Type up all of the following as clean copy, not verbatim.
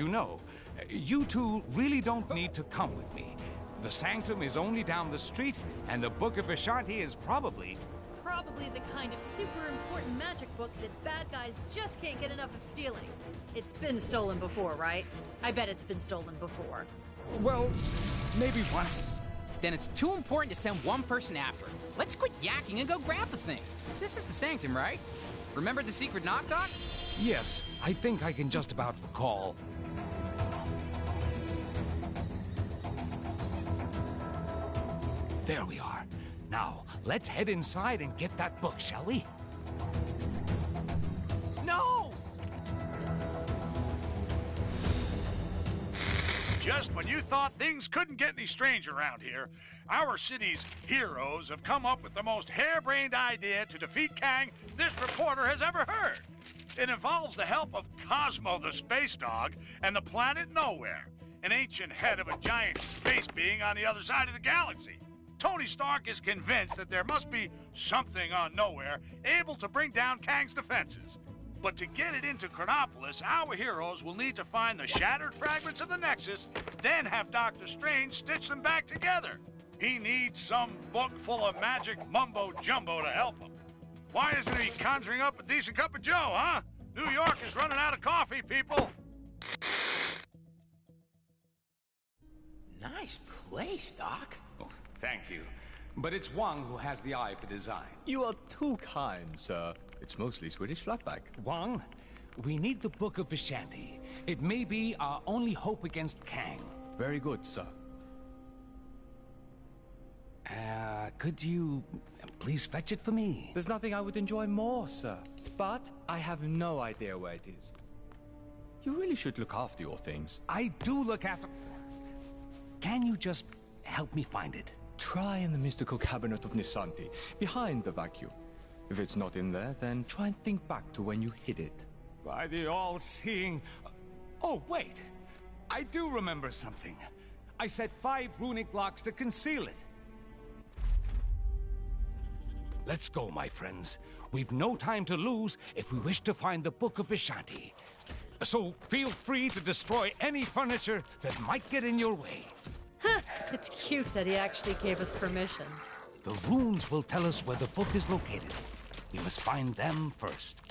you know, you two really don't need to come with me. The Sanctum is only down the street, and the Book of Vishanti is probably the kind of super important magic book that bad guys just can't get enough of stealing. It's been stolen before, right? I bet it's been stolen before. well, maybe once. Then it's too important to send one person after it. Let's quit yakking and go grab the thing. This is the Sanctum, right? Remember the secret knock dock? Yes, I think I can just about recall. There we are. Now, let's head inside and get that book, shall we? No! Just when you thought things couldn't get any stranger around here, our city's heroes have come up with the most harebrained idea to defeat Kang this reporter has ever heard. It involves the help of Cosmo the Space Dog and the planet Nowhere, an ancient head of a giant space being on the other side of the galaxy. Tony Stark is convinced that there must be something on Nowhere able to bring down Kang's defenses. But to get it into Chronopolis, our heroes will need to find the shattered fragments of the Nexus, then have Doctor Strange stitch them back together. He needs some book full of magic mumbo-jumbo to help him. Why isn't he conjuring up a decent cup of joe, huh? New York is running out of coffee, people. Nice place, Doc. Oh, thank you. But it's Wang who has the eye for design. You are too kind, sir. It's mostly Swedish flatback. Wang, we need the Book of Vishanti. It may be our only hope against Kang. Very good, sir. Could you please fetch it for me? There's nothing I would enjoy more, sir. But I have no idea where it is. You really should look after your things. I do look after... Can you just help me find it? Try in the mystical cabinet of Nisanti, behind the vacuum. If it's not in there, then try and think back to when you hid it. By the all-seeing... Oh, wait! I do remember something. I set 5 runic locks to conceal it. Let's go, my friends. We've no time to lose if we wish to find the Book of Vishanti. So feel free to destroy any furniture that might get in your way. It's cute that he actually gave us permission. The runes will tell us where the book is located. We must find them first.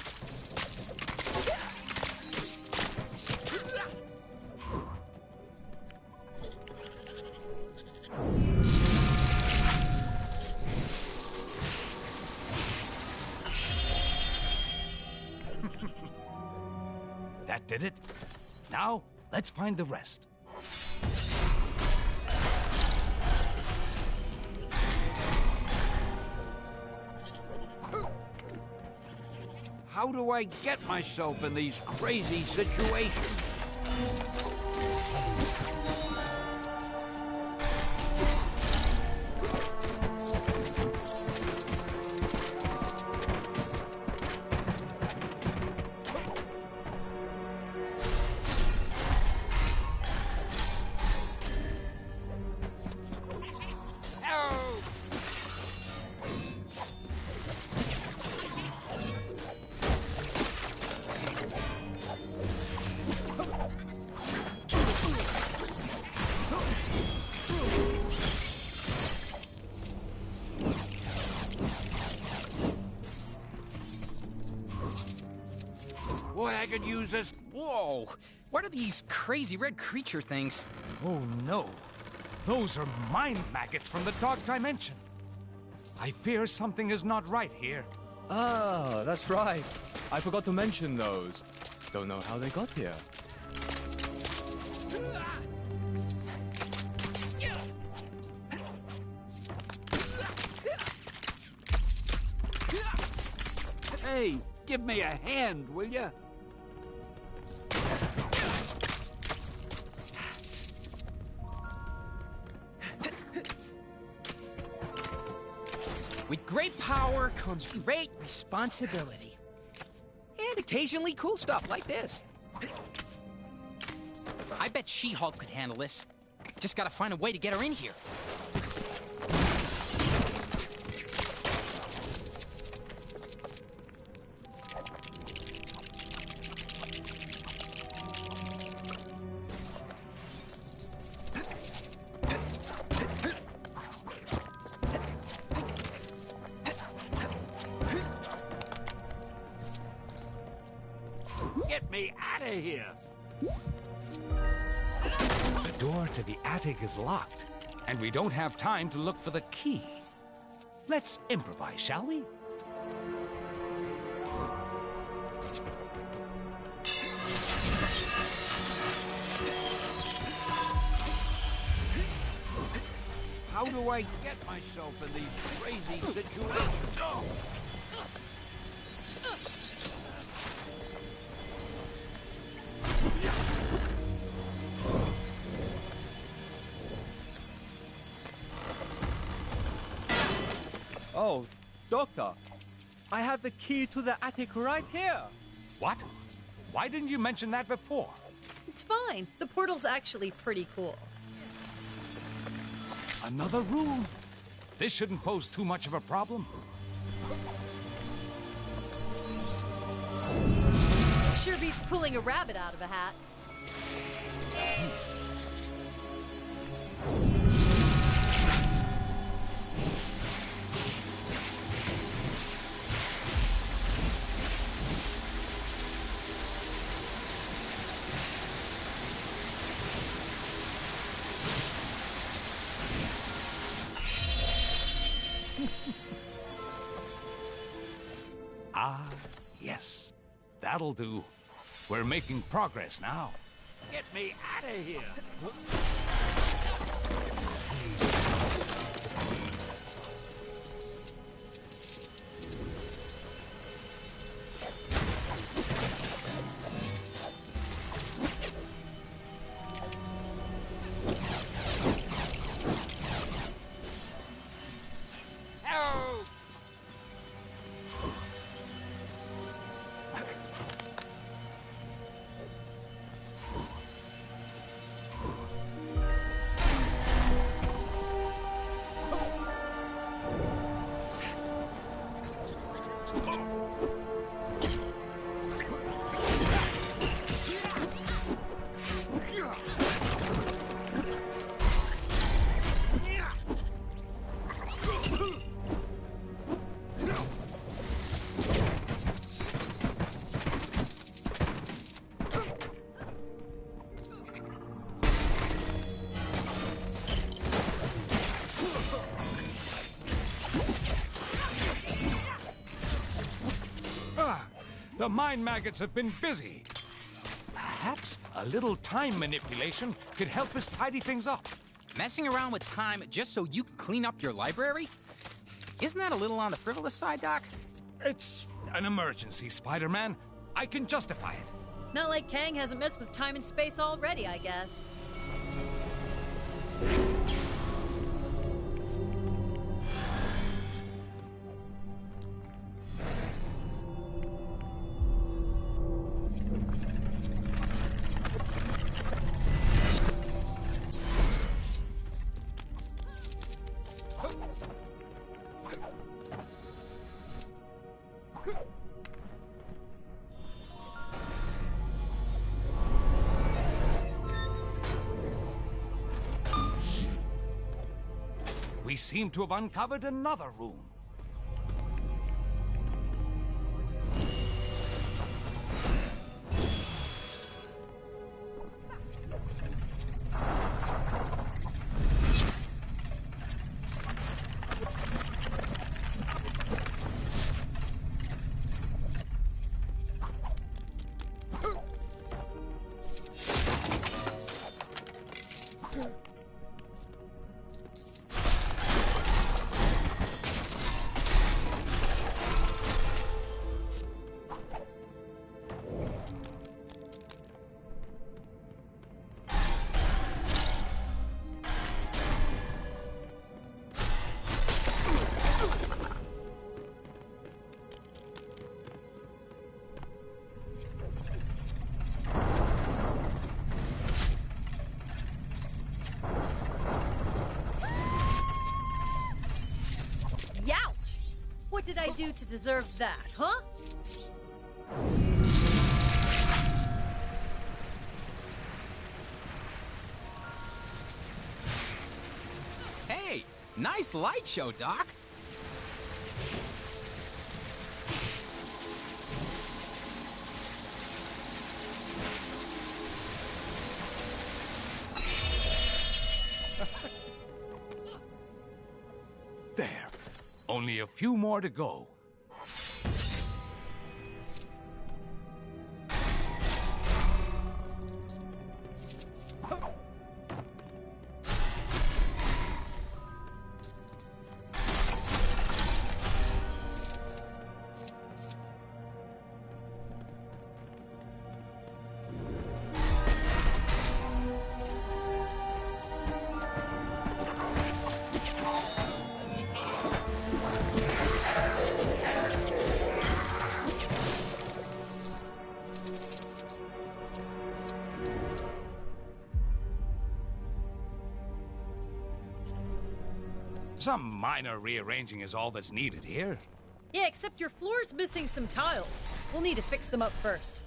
That did it. Now, let's find the rest. How do I get myself in these crazy situations? Boy, I could use this. Whoa! What are these crazy red creature things? Oh no. Those are mind maggots from the Dark Dimension. I fear something is not right here. Ah, that's right. I forgot to mention those. Don't know how they got here. Hey, give me a hand, will ya? With great power comes great responsibility. And occasionally cool stuff like this. I bet She-Hulk could handle this. Just gotta find a way to get her in here. Get me out of here! The door to the attic is locked, and we don't have time to look for the key. Let's improvise, shall we? How do I get myself in these crazy situations? Oh, Doctor, I have the key to the attic right here. What? Why didn't you mention that before? It's fine. The portal's actually pretty cool. Another room. This shouldn't pose too much of a problem. Sure beats pulling a rabbit out of a hat. Ah, yes. That'll do. We're making progress now. Get me out of here! Help! The mind maggots have been busy. Perhaps a little time manipulation could help us tidy things up. Messing around with time just so you can clean up your library? Isn't that a little on the frivolous side, Doc? It's an emergency, Spider-Man. I can justify it. Not like Kang hasn't messed with time and space already, I guess. We seem to have uncovered another room. What did I do to deserve that, huh? Hey, nice light show, Doc. Only a few more to go. Some minor rearranging is all that's needed here. Yeah, except your floor's missing some tiles. We'll need to fix them up first.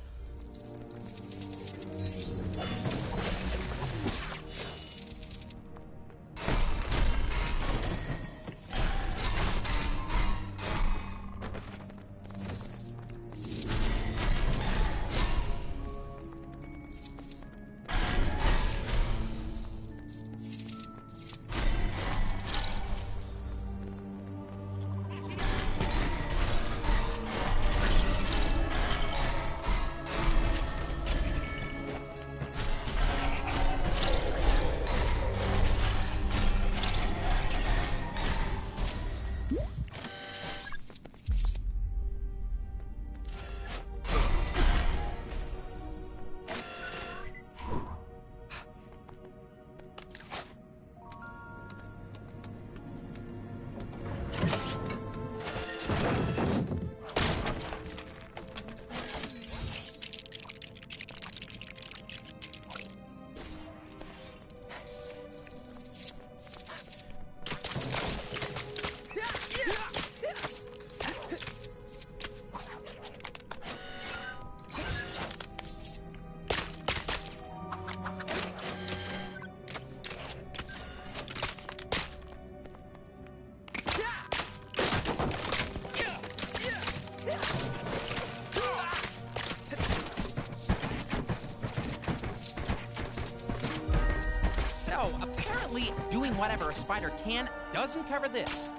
So, apparently, doing whatever a spider can doesn't cover this.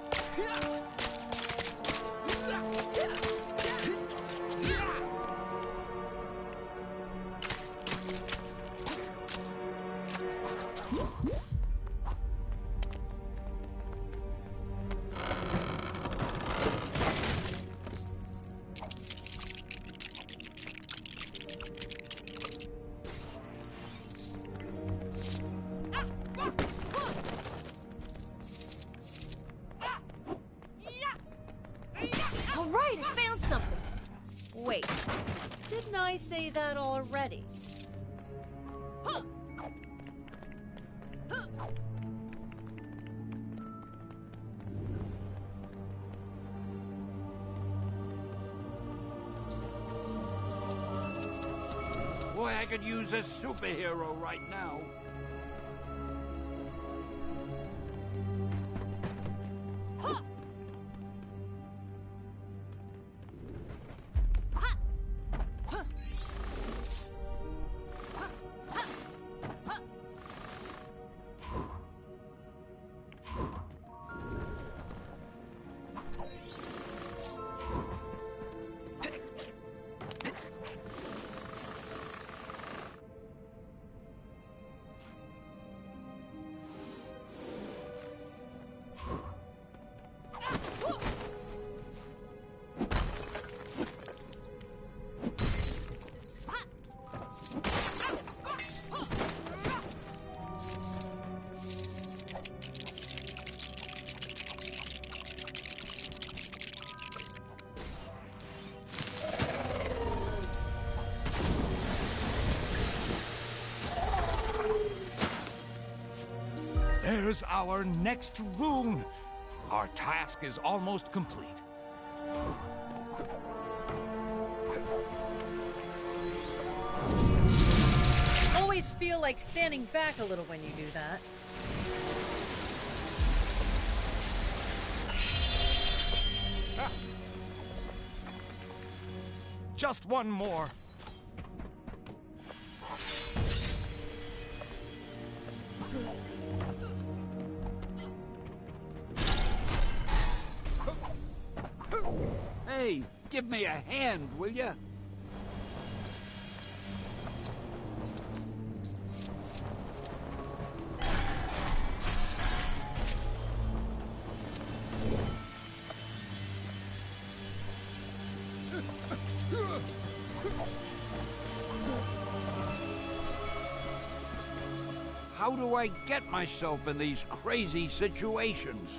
All right, I found something. Wait, didn't I say that already? Huh. Huh. Boy, I could use a superhero right now. Huh. There's our next rune. Our task is almost complete. Always feel like standing back a little when you do that. Just one more. Hey, give me a hand, will ya? How do I get myself in these crazy situations?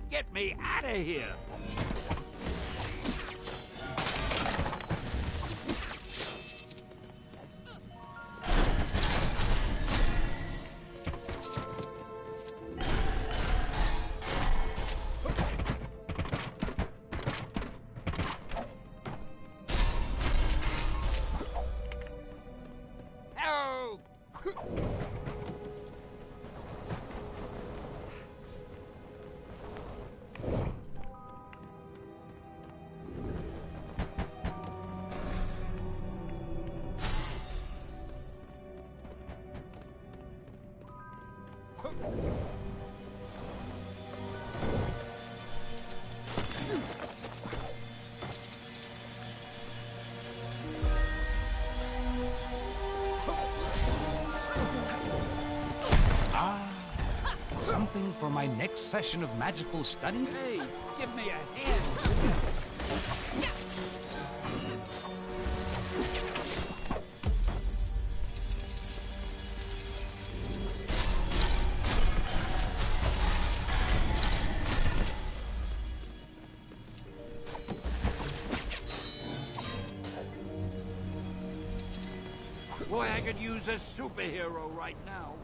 Get me out of here! Help! Something for my next session of magical study? Hey, give me a hand! Boy, I could use a superhero right now.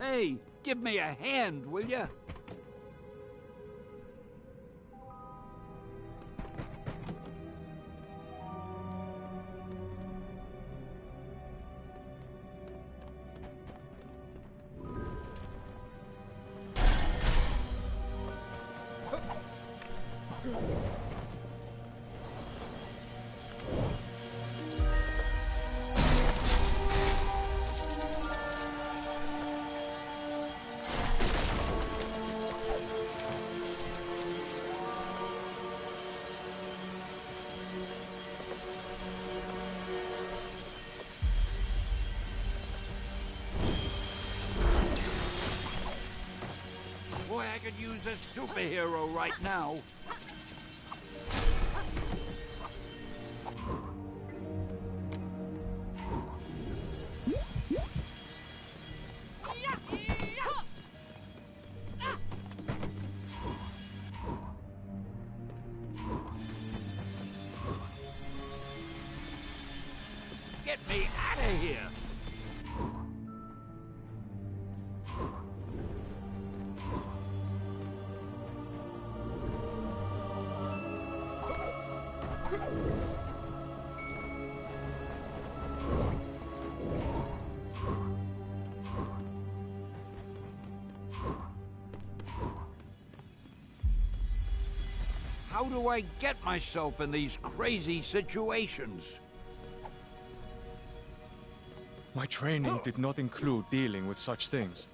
Hey, give me a hand, will ya? Boy, I could use a superhero right now. Get me out of here! How do I get myself in these crazy situations? My training did not include dealing with such things.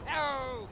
No!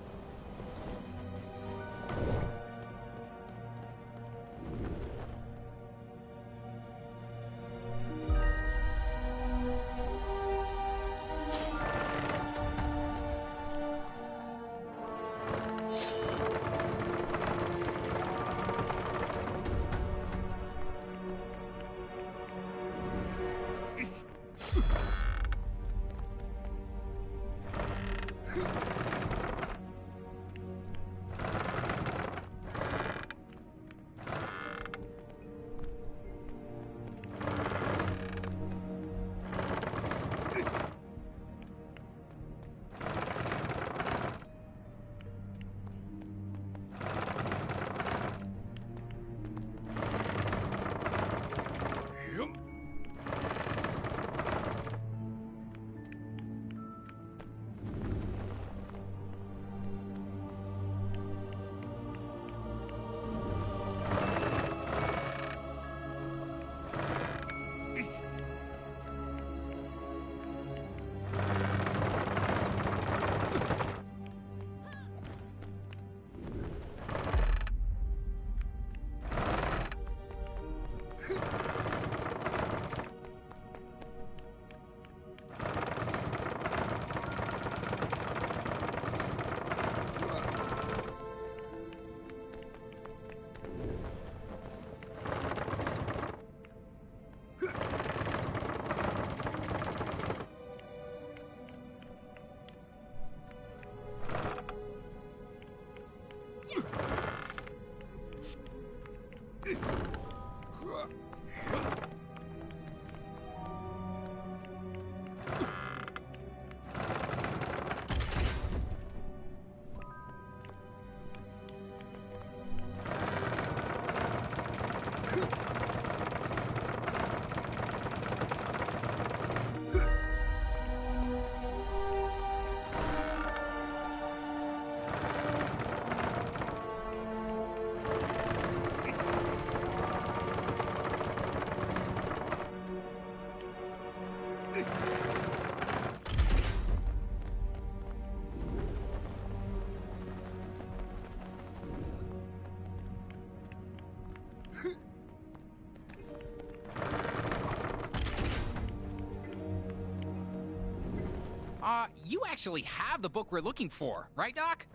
You actually have the book we're looking for, right, Doc?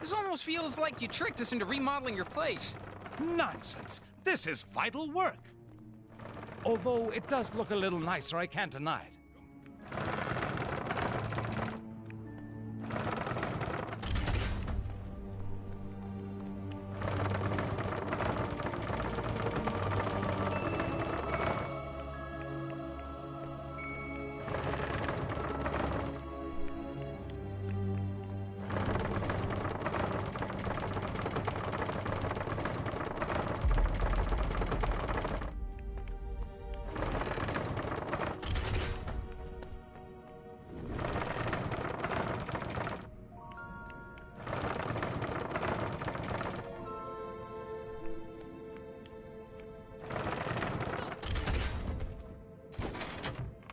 This almost feels like you tricked us into remodeling your place. Nonsense! This is vital work! Although it does look a little nicer, I can't deny it.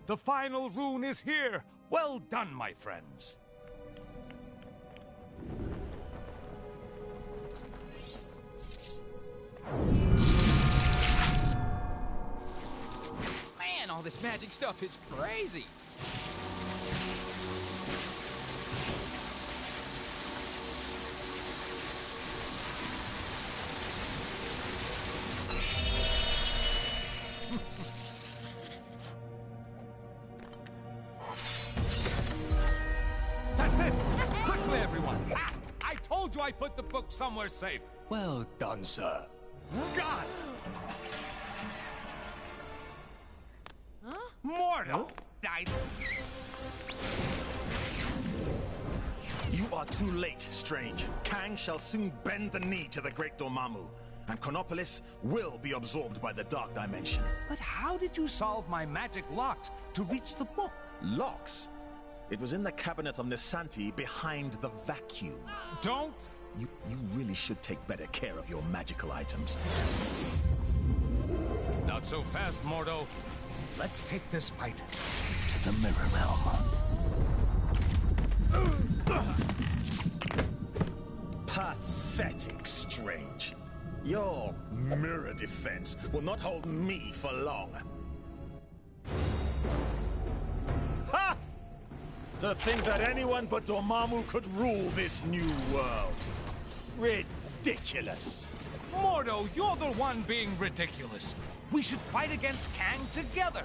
The final rune is here! Well done, my friends! Man, all this magic stuff is crazy! That's it! Quickly, everyone! Ah, I told you I put the book somewhere safe! Well done, sir. God! Mordo! You are too late, Strange. Kang shall soon bend the knee to the Great Dormammu, and Chronopolis will be absorbed by the Dark Dimension. But how did you solve my magic locks to reach the book? Locks? It was in the cabinet of Nisanti behind the vacuum. Don't! You really should take better care of your magical items. Not so fast, Mordo. Let's take this fight to the Mirror Realm. Pathetic, Strange. Your mirror defense will not hold me for long. Ha! To think that anyone but Dormammu could rule this new world. Ridiculous. Mordo, you're the one being ridiculous. We should fight against Kang together.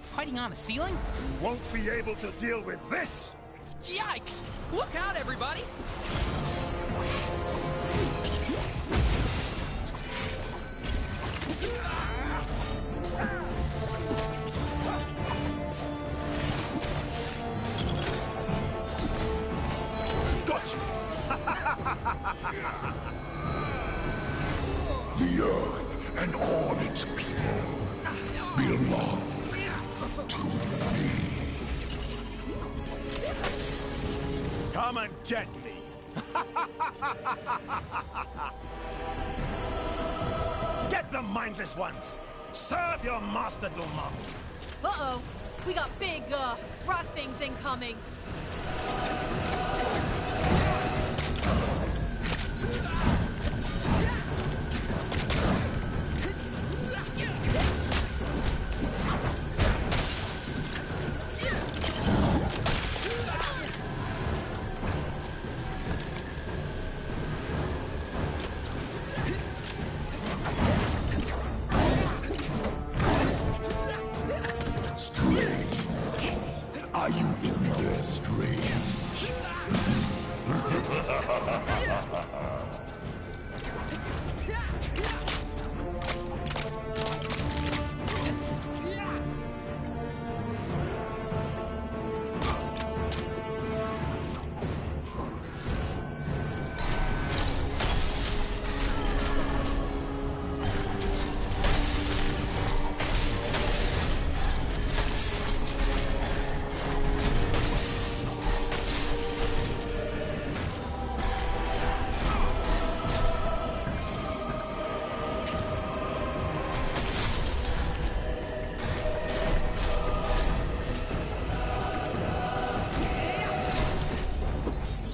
Fighting on the ceiling? You won't be able to deal with this! Yikes! Look out, everybody! Gotcha! The Earth and all its people belong to me. Come and get me! Get the mindless ones! Serve your master, Dormammu! Uh-oh. We got big, rock things incoming. Strange. Are you in there, Strange?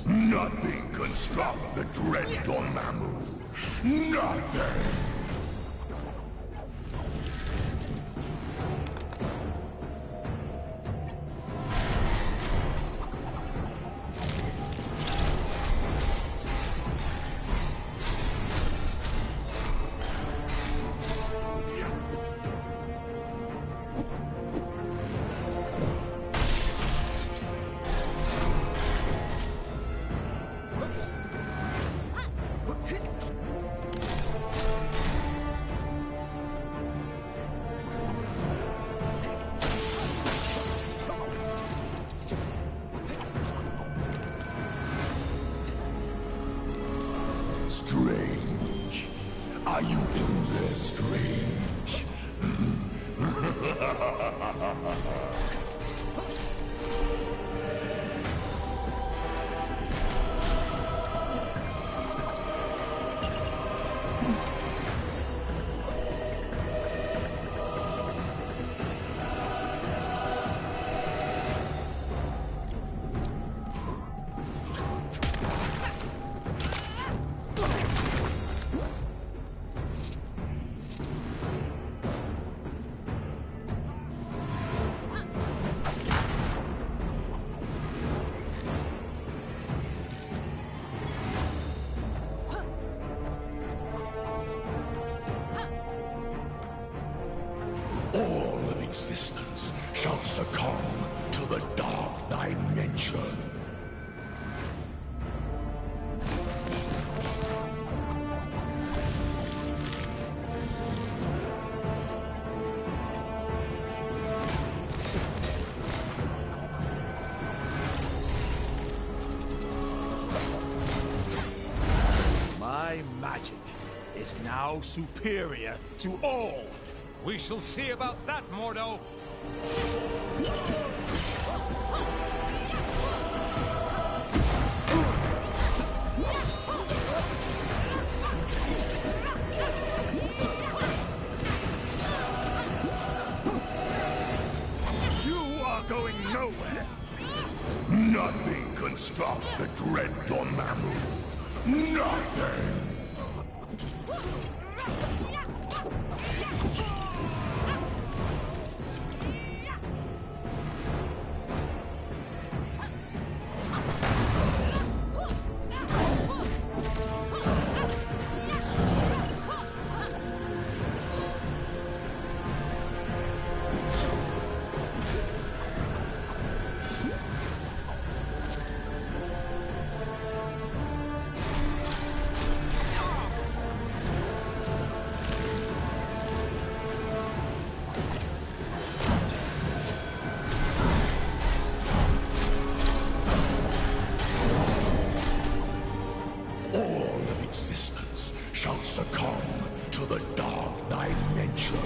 Nothing can stop the dread Dormammu. Nothing! there, Strange? All of existence shall succumb to the dark dimension. My magic is now superior to all. We shall see about that, Mordo. You are going nowhere. Nothing can stop the dread Dormammu. Nothing! All of existence shall succumb to the dark dimension.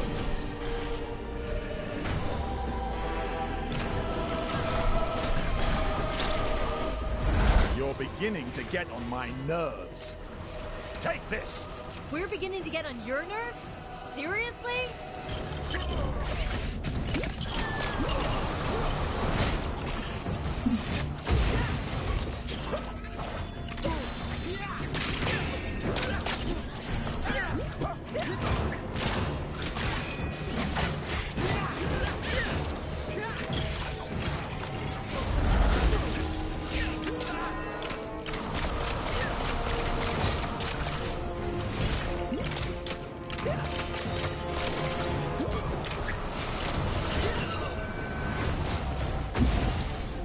You're beginning to get on my nerves. Take this! We're beginning to get on your nerves? Seriously?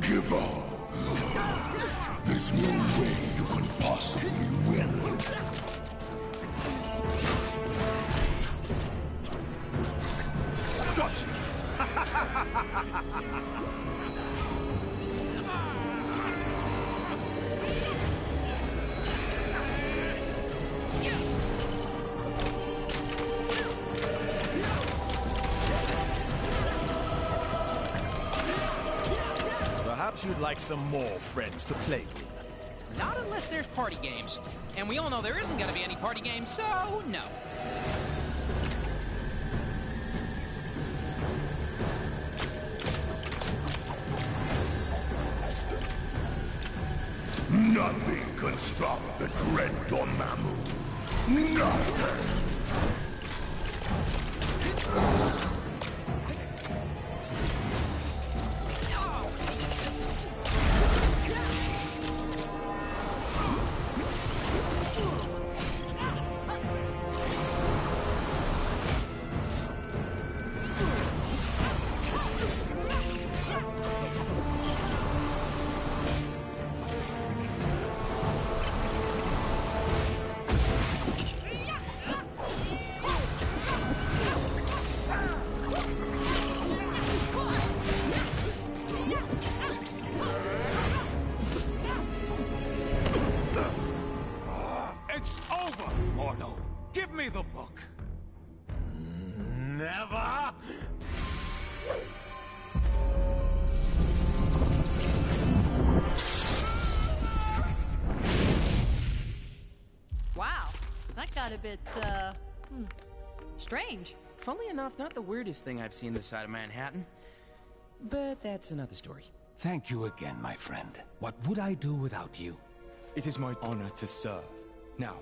Give up. There's no way you can possibly win. Perhaps you'd like some more friends to play with. Not unless there's party games. And we all know there isn't gonna be any party games, so no. Nothing can stop the dread Dormammu. Nothing! bit, strange. Funnily enough, not the weirdest thing I've seen this side of Manhattan. But that's another story. Thank you again, my friend. What would I do without you? It is my honor to serve. Now,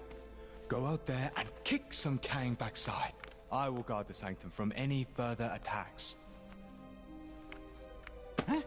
go out there and kick some Kang backside. I will guard the Sanctum from any further attacks. Huh?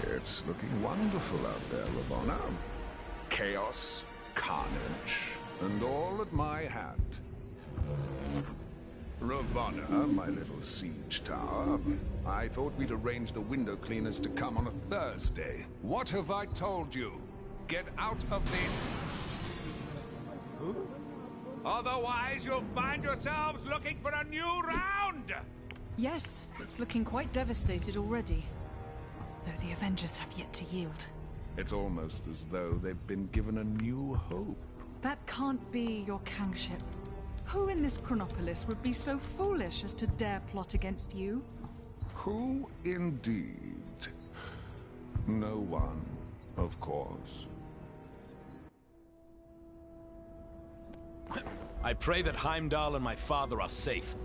It's looking wonderful out there, Ravonna. Chaos, carnage, and all at my hand. Ravonna, my little siege tower, I thought we'd arrange the window cleaners to come on a Thursday. What have I told you? Get out of the... Otherwise, you'll find yourselves looking for a new round! Yes, it's looking quite devastated already. Though the Avengers have yet to yield. It's almost as though they've been given a new hope. That can't be your Kangship. Who in this Chronopolis would be so foolish as to dare plot against you? Who indeed? No one, of course. I pray that Heimdall and my father are safe.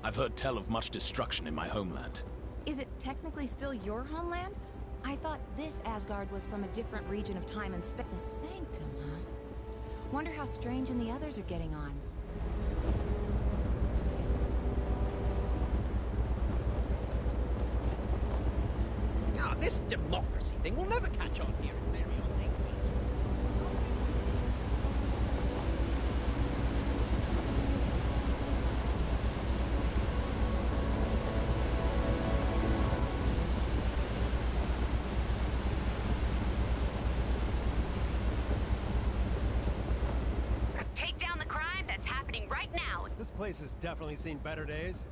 I've heard tell of much destruction in my homeland. Is it technically still your homeland? I thought this Asgard was from a different region of time and space. The Sanctum, huh? Wonder how Strange and the others are getting on. Ah, this democracy thing will never catch on here in Marion. This place has definitely seen better days.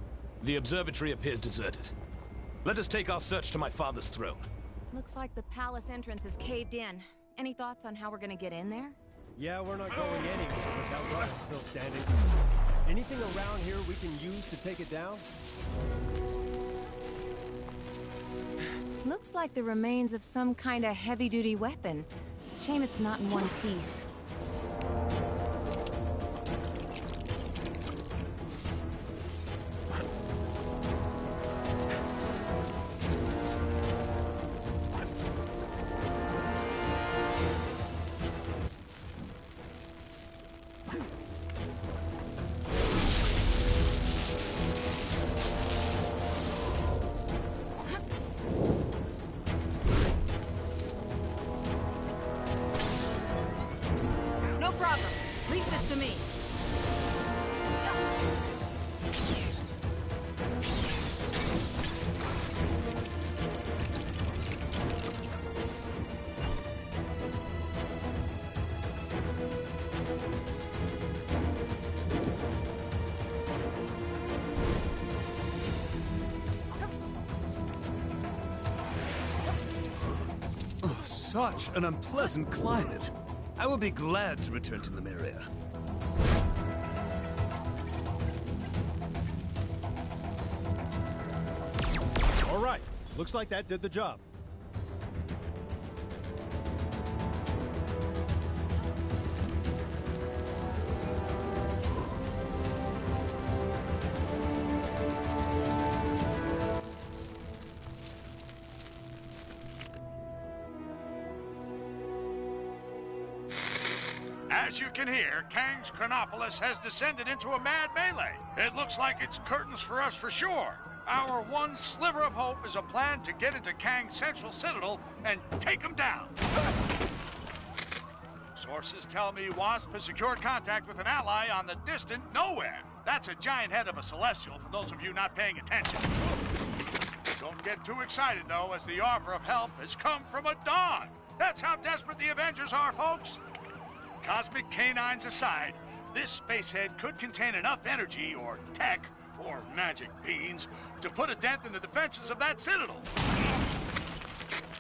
The observatory appears deserted. Let us take our search to my father's throne. Looks like the palace entrance is caved in. Any thoughts on how we're gonna get in there? Yeah, we're not going anywhere, but that run is still standing. Anything around here we can use to take it down? Looks like the remains of some kind of heavy-duty weapon. Shame it's not in one piece. Such an unpleasant climate. I will be glad to return to Lemuria. All right, looks like that did the job. As you can hear, Kang's Chronopolis has descended into a mad melee. It looks like it's curtains for us for sure. Our one sliver of hope is a plan to get into Kang's central citadel and take him down. Sources tell me Wasp has secured contact with an ally on the distant Nowhere. That's a giant head of a Celestial for those of you not paying attention. Don't get too excited, though, as the offer of help has come from a dog. That's how desperate the Avengers are, folks. Cosmic canines aside, this spacehead could contain enough energy or tech or magic beans to put a dent in the defenses of that citadel.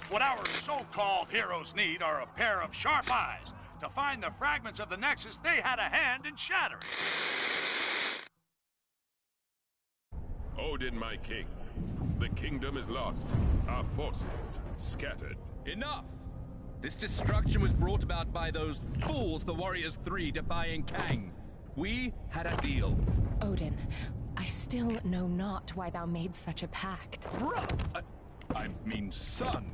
What our so-called heroes need are a pair of sharp eyes to find the fragments of the Nexus they had a hand in shattering. Odin, my king. The kingdom is lost. Our forces scattered. Enough! This destruction was brought about by those fools, the Warriors 3, defying Kang. We had a deal. Odin, I still know not why thou made such a pact. I mean, son,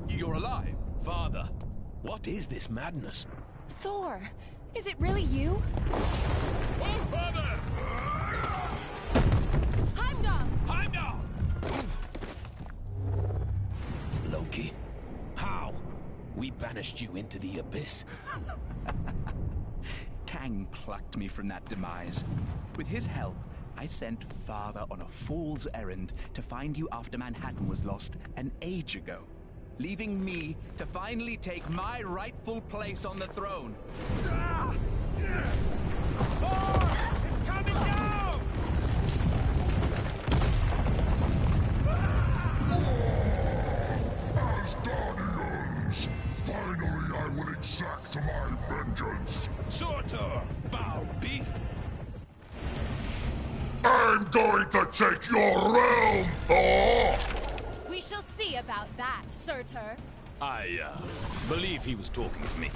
you're alive. Father, what is this madness? Thor, is it really you? Oh, father! Heimdall! Heimdall! Loki, how? We banished you into the abyss. Kang plucked me from that demise. With his help, I sent Father on a fool's errand to find you after Manhattan was lost an age ago, leaving me to finally take my rightful place on the throne. Thor! It's coming down! Asgardians! Finally, I will exact my vengeance. Surtur, foul beast! I'm going to take your realm, Thor! We shall see about that, Surtur. I, believe he was talking to me.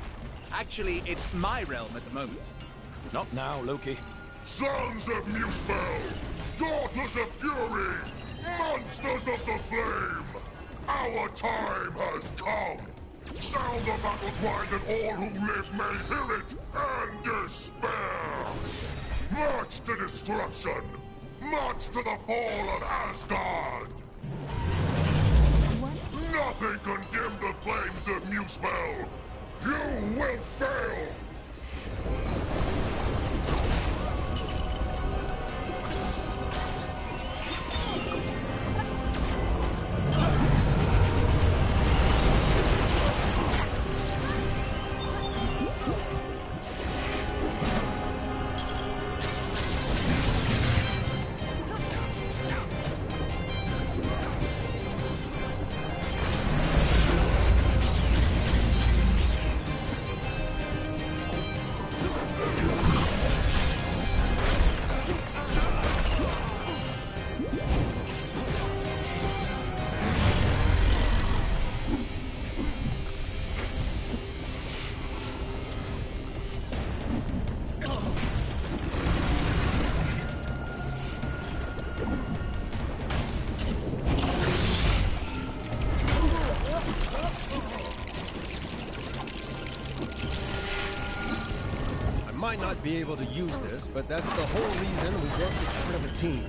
Actually, it's my realm at the moment. Not now, Loki. Sons of Muspel! Daughters of Fury! Monsters of the Flame! Our time has come! Sound the battle cry that all who live may hear it and despair! March to destruction! March to the fall of Asgard! Nothing can dim the flames of Muspel! You will fail! Might not be able to use this, but that's the whole reason we work as part of a team.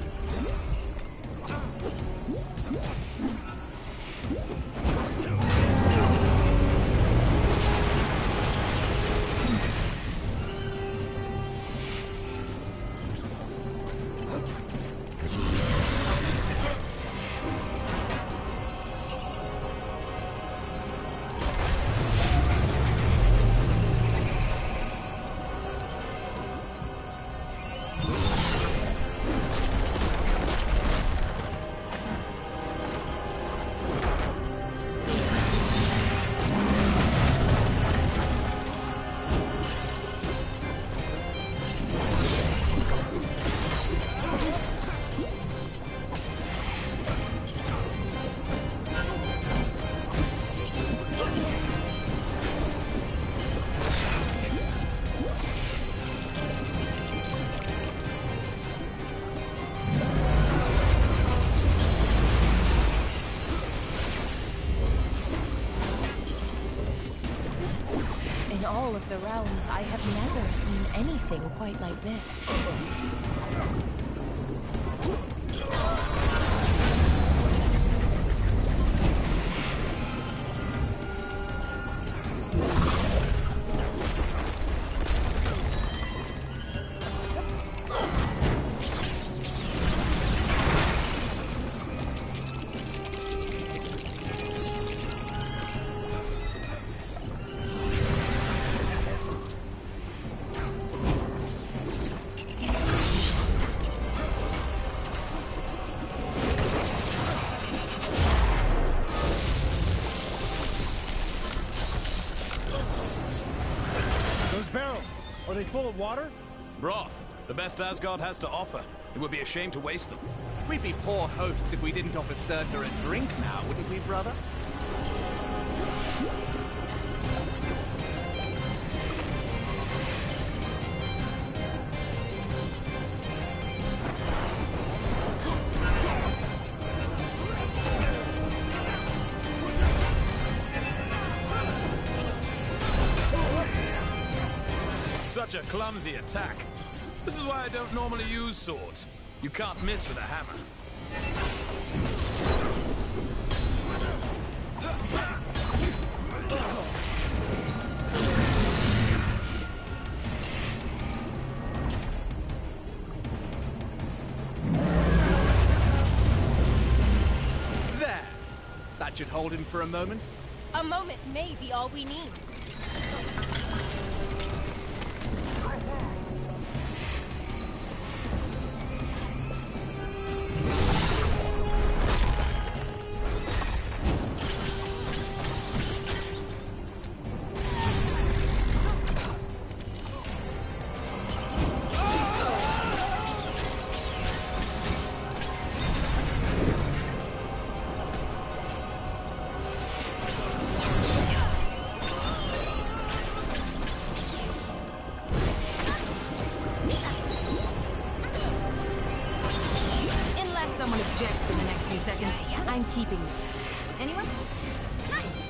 realms, I have never seen anything quite like this. Are they full of water? Broth. The best Asgard has to offer. It would be a shame to waste them. We'd be poor hosts if we didn't offer Surtur a drink now, wouldn't we, brother? Such a clumsy attack. This is why I don't normally use swords. You can't miss with a hammer. There! That should hold him for a moment. A moment may be all we need. Someone objects in the next few seconds, I'm keeping you. Anyone? Nice!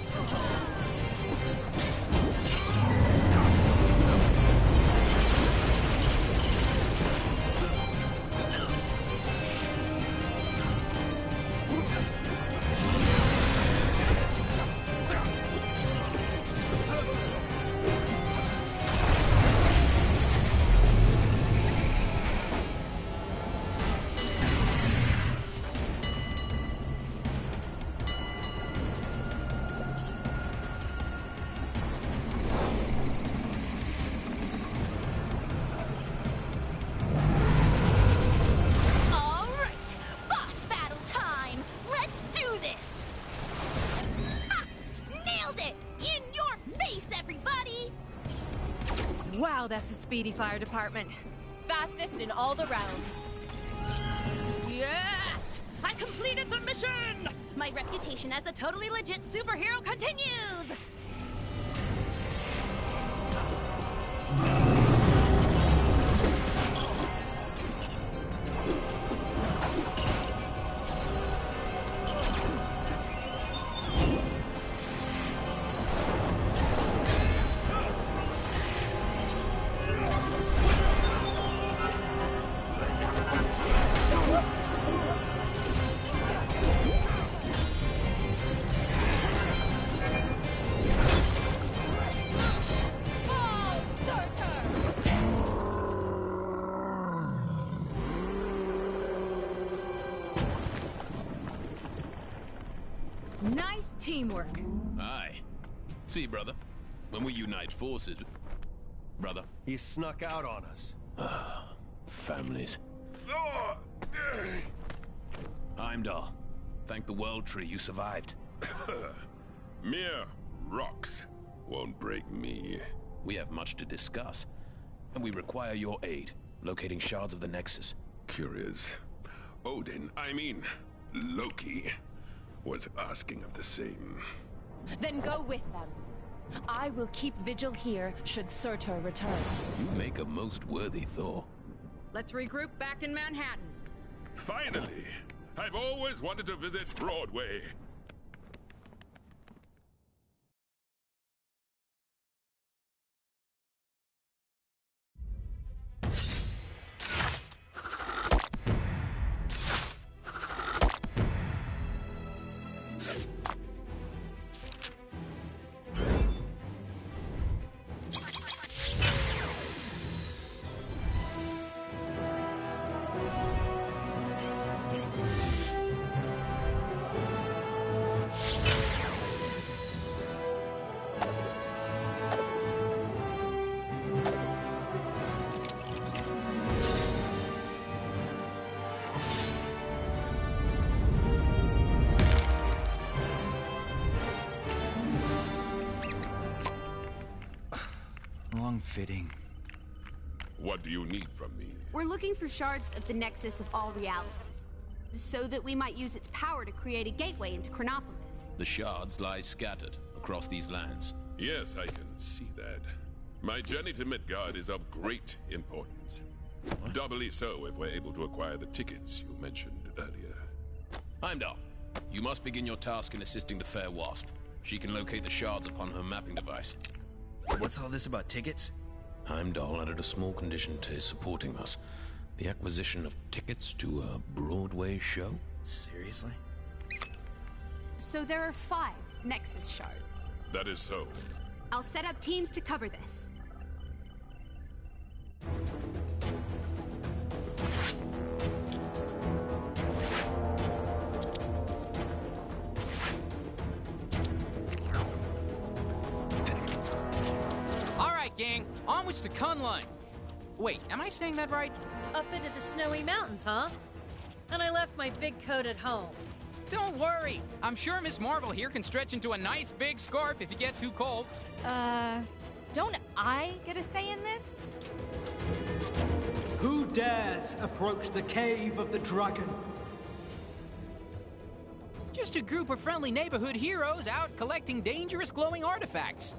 Wow, that's a speedy fire department. Fastest in all the realms. Yes! I completed the mission! My reputation as a totally legit superhero continues! Nice teamwork. Aye. See, brother, when we unite forces... Brother? He snuck out on us. Families. Thor! Heimdall, thank the World Tree you survived. Mere rocks won't break me. We have much to discuss, and we require your aid, locating shards of the Nexus. Curious. Odin, I mean, Loki, was asking of the same. Then go with them. I will keep vigil here should Surtur return. You make a most worthy Thor. Let's regroup back in Manhattan. Finally! I've always wanted to visit Broadway. fitting. What do you need from me? We're looking for shards of the Nexus of all realities, so that we might use its power to create a gateway into Chronopolis. The shards lie scattered across these lands. Yes, I can see that. My journey to Midgard is of great importance. Doubly so if we're able to acquire the tickets you mentioned earlier. Heimdall, you must begin your task in assisting the Fair Wasp. She can locate the shards upon her mapping device. What's all this about tickets? Heimdall added a small condition to his supporting us. The acquisition of tickets to a Broadway show? Seriously? So there are 5 Nexus shards. That is so. I'll set up teams to cover this. All right, gang. Onwards to Kunlun. Wait, am I saying that right? Up into the snowy mountains, huh? And I left my big coat at home. Don't worry. I'm sure Miss Marvel here can stretch into a nice big scarf if you get too cold. Don't I get a say in this? Who dares approach the cave of the dragon? Just a group of friendly neighborhood heroes out collecting dangerous glowing artifacts.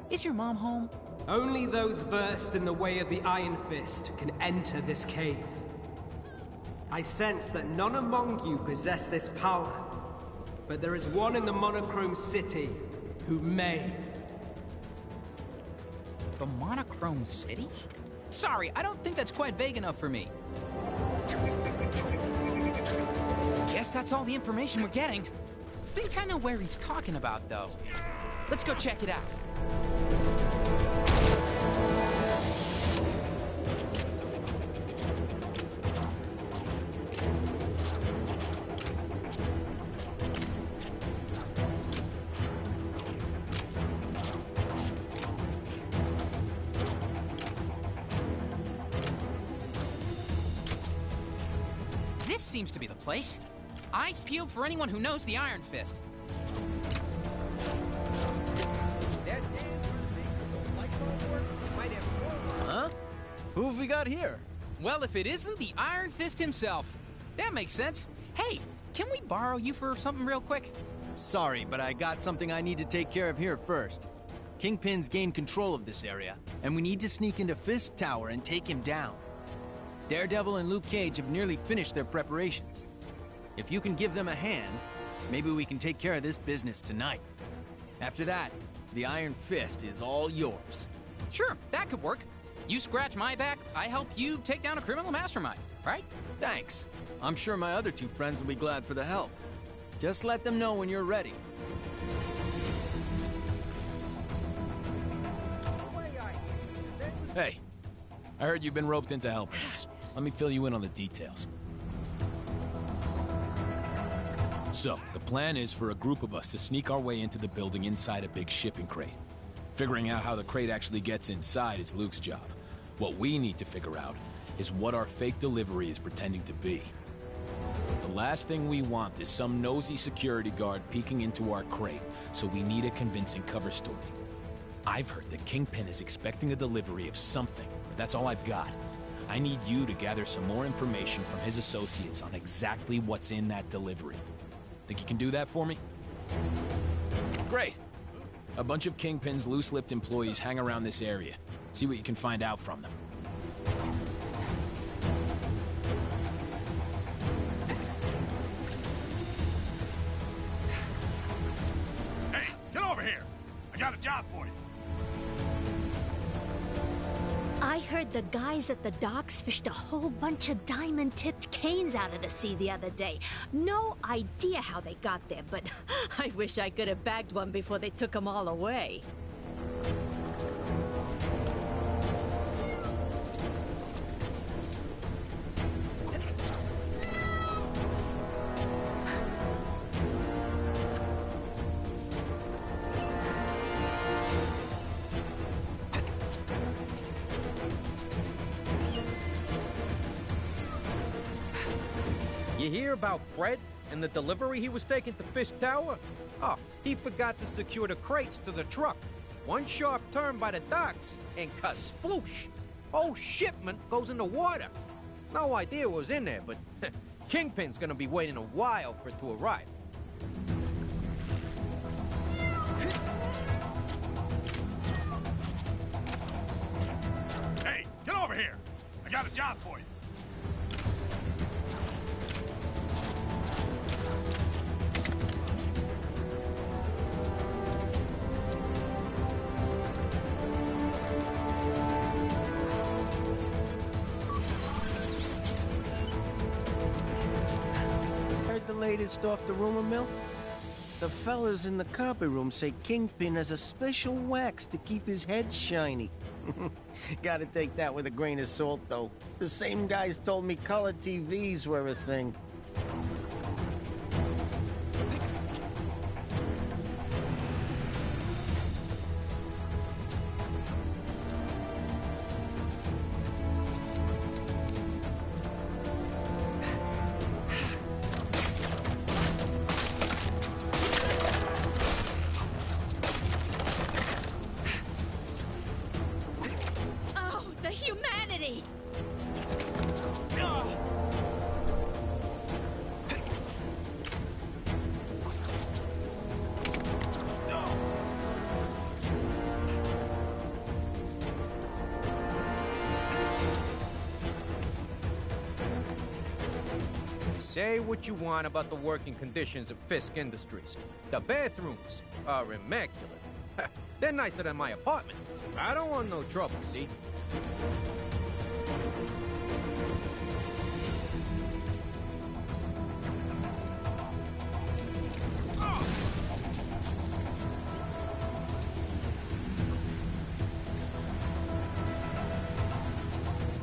Is your mom home? Only those versed in the way of the Iron Fist can enter this cave. I sense that none among you possess this power, but there is one in the Monochrome City who may. The Monochrome City? Sorry, I don't think that's quite vague enough for me. Guess that's all the information we're getting. Think I know where he's talking about, though. Let's go check it out. This seems to be the place. Eyes peeled for anyone who knows the Iron Fist. Huh? Who have we got here? Well, if it isn't the Iron Fist himself. That makes sense. Hey, can we borrow you for something real quick? Sorry, but I got something I need to take care of here first. Kingpin's gained control of this area, and we need to sneak into Fist Tower and take him down. Daredevil and Luke Cage have nearly finished their preparations. If you can give them a hand, maybe we can take care of this business tonight. After that, the Iron Fist is all yours. Sure, that could work. You scratch my back, I help you take down a criminal mastermind, right? Thanks. I'm sure my other 2 friends will be glad for the help. Just let them know when you're ready. Hey, I heard you've been roped into helping us. Let me fill you in on the details. So, the plan is for a group of us to sneak our way into the building inside a big shipping crate. Figuring out how the crate actually gets inside is Luke's job. What we need to figure out is what our fake delivery is pretending to be. The last thing we want is some nosy security guard peeking into our crate, so we need a convincing cover story. I've heard that Kingpin is expecting a delivery of something, but that's all I've got. I need you to gather some more information from his associates on exactly what's in that delivery. Think you can do that for me? Great. A bunch of Kingpin's loose-lipped employees hang around this area. See what you can find out from them. Hey, get over here! I got a job for you. I heard the guys at the docks fished a whole bunch of diamond-tipped canes out of the sea the other day. No idea how they got there, but I wish I could have bagged one before they took them all away. You hear about Fred and the delivery he was taking to Fist Tower? Oh, he forgot to secure the crates to the truck. One sharp turn by the docks, and kasploosh! Whole shipment goes in the water. No idea what was in there, but Kingpin's gonna be waiting a while for it to arrive. Hey, get over here! I got a job for you. Heard the latest off the rumor mill? The fellas in the copy room say Kingpin has a special wax to keep his head shiny. Gotta take that with a grain of salt, though. The same guys told me color TVs were a thing. Oh, the humanity! Say what you want about the working conditions of Fisk Industries. The bathrooms are immaculate. They're nicer than my apartment. I don't want no trouble, see?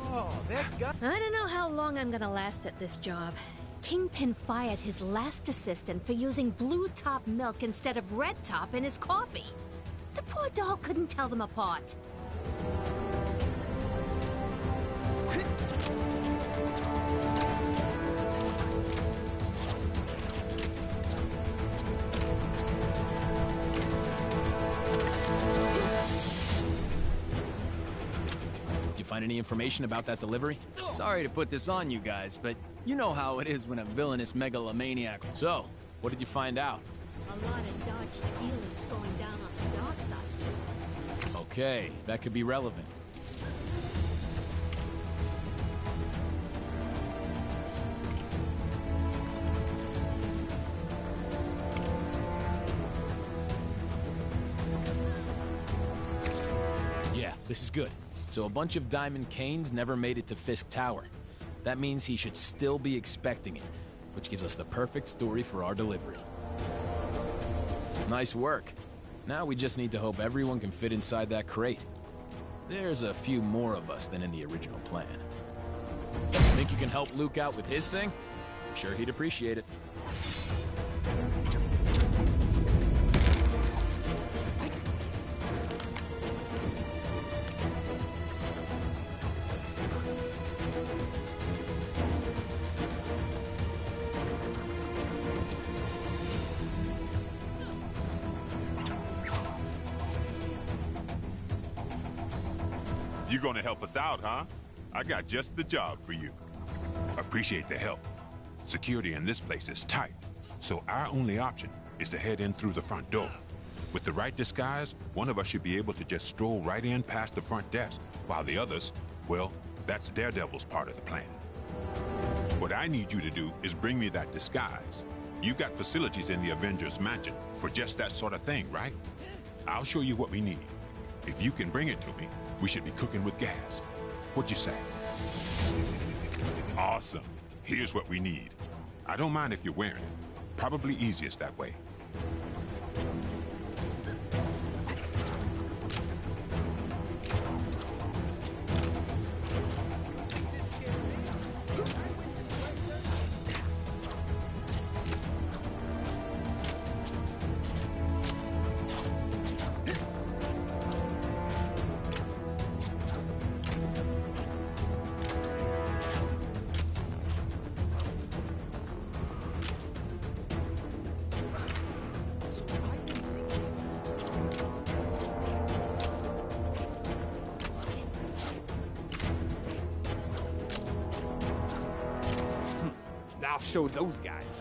Oh, that guy... I don't know how long I'm gonna last at this job. Kingpin fired his last assistant for using blue top milk instead of red top in his coffee. The poor doll couldn't tell them apart. Did you find any information about that delivery? Sorry to put this on you guys, but you know how it is when a villainous megalomaniac... So, what did you find out? A lot of dodgy dealings going down on the dark side. Okay, that could be relevant. Yeah, this is good. So a bunch of Diamond Canes never made it to Fisk Tower. That means he should still be expecting it, which gives us the perfect story for our delivery. Nice work. Now we just need to hope everyone can fit inside that crate. There's a few more of us than in the original plan. Think you can help Luke out with his thing? I'm sure he'd appreciate it. You gonna help us out, huh? I got just the job for you. Appreciate the help. Security in this place is tight, so our only option is to head in through the front door. With the right disguise, one of us should be able to just stroll right in past the front desk, while the others, well, that's Daredevil's part of the plan. What I need you to do is bring me that disguise. You've got facilities in the Avengers Mansion for just that sort of thing, right? I'll show you what we need. If you can bring it to me, we should be cooking with gas. What'd you say? Awesome. Here's what we need. I don't mind if you're wearing it. Probably easiest that way. I'll show those guys.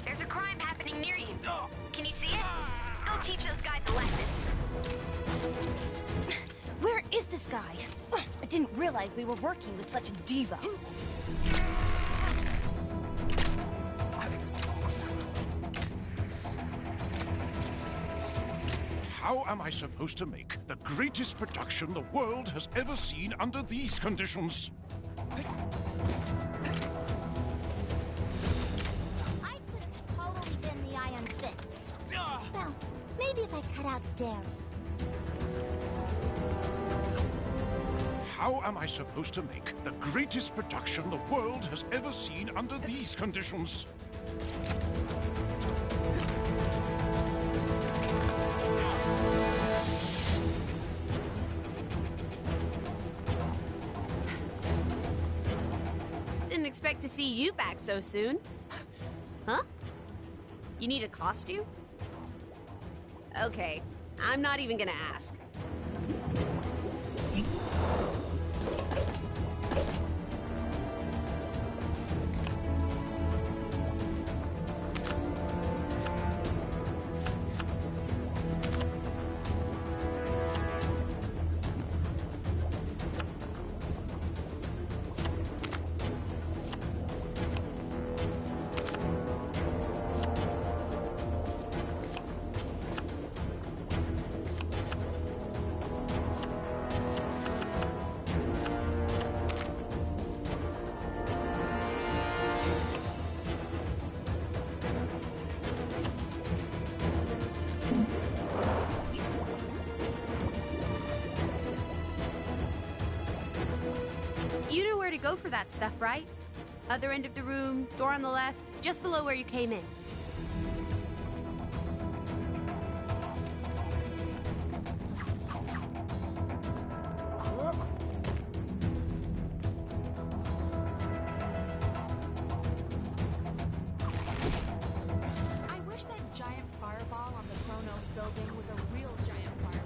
There's a crime happening near you. Can you see it? Go teach those guys a lesson. Where is this guy? I didn't realize we were working with such a diva. How am I supposed to make the greatest production the world has ever seen under these conditions? I could have totally been the Iron Fist. Well, maybe if I cut out Daryl. How am I supposed to make the greatest production the world has ever seen under these conditions? Didn't expect to see you back so soon. Huh? You need a costume? Okay, I'm not even gonna ask. You know where to go for that stuff, right? Other end of the room, door on the left, just below where you came in. I wish that giant fireball on the Chronos building was a real giant fireball.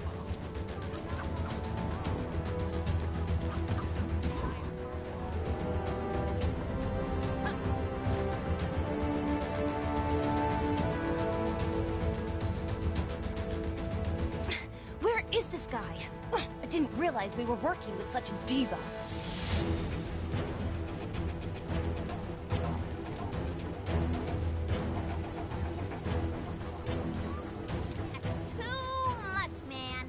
Where is this guy? I didn't realize we were working with such a diva. Too much, man.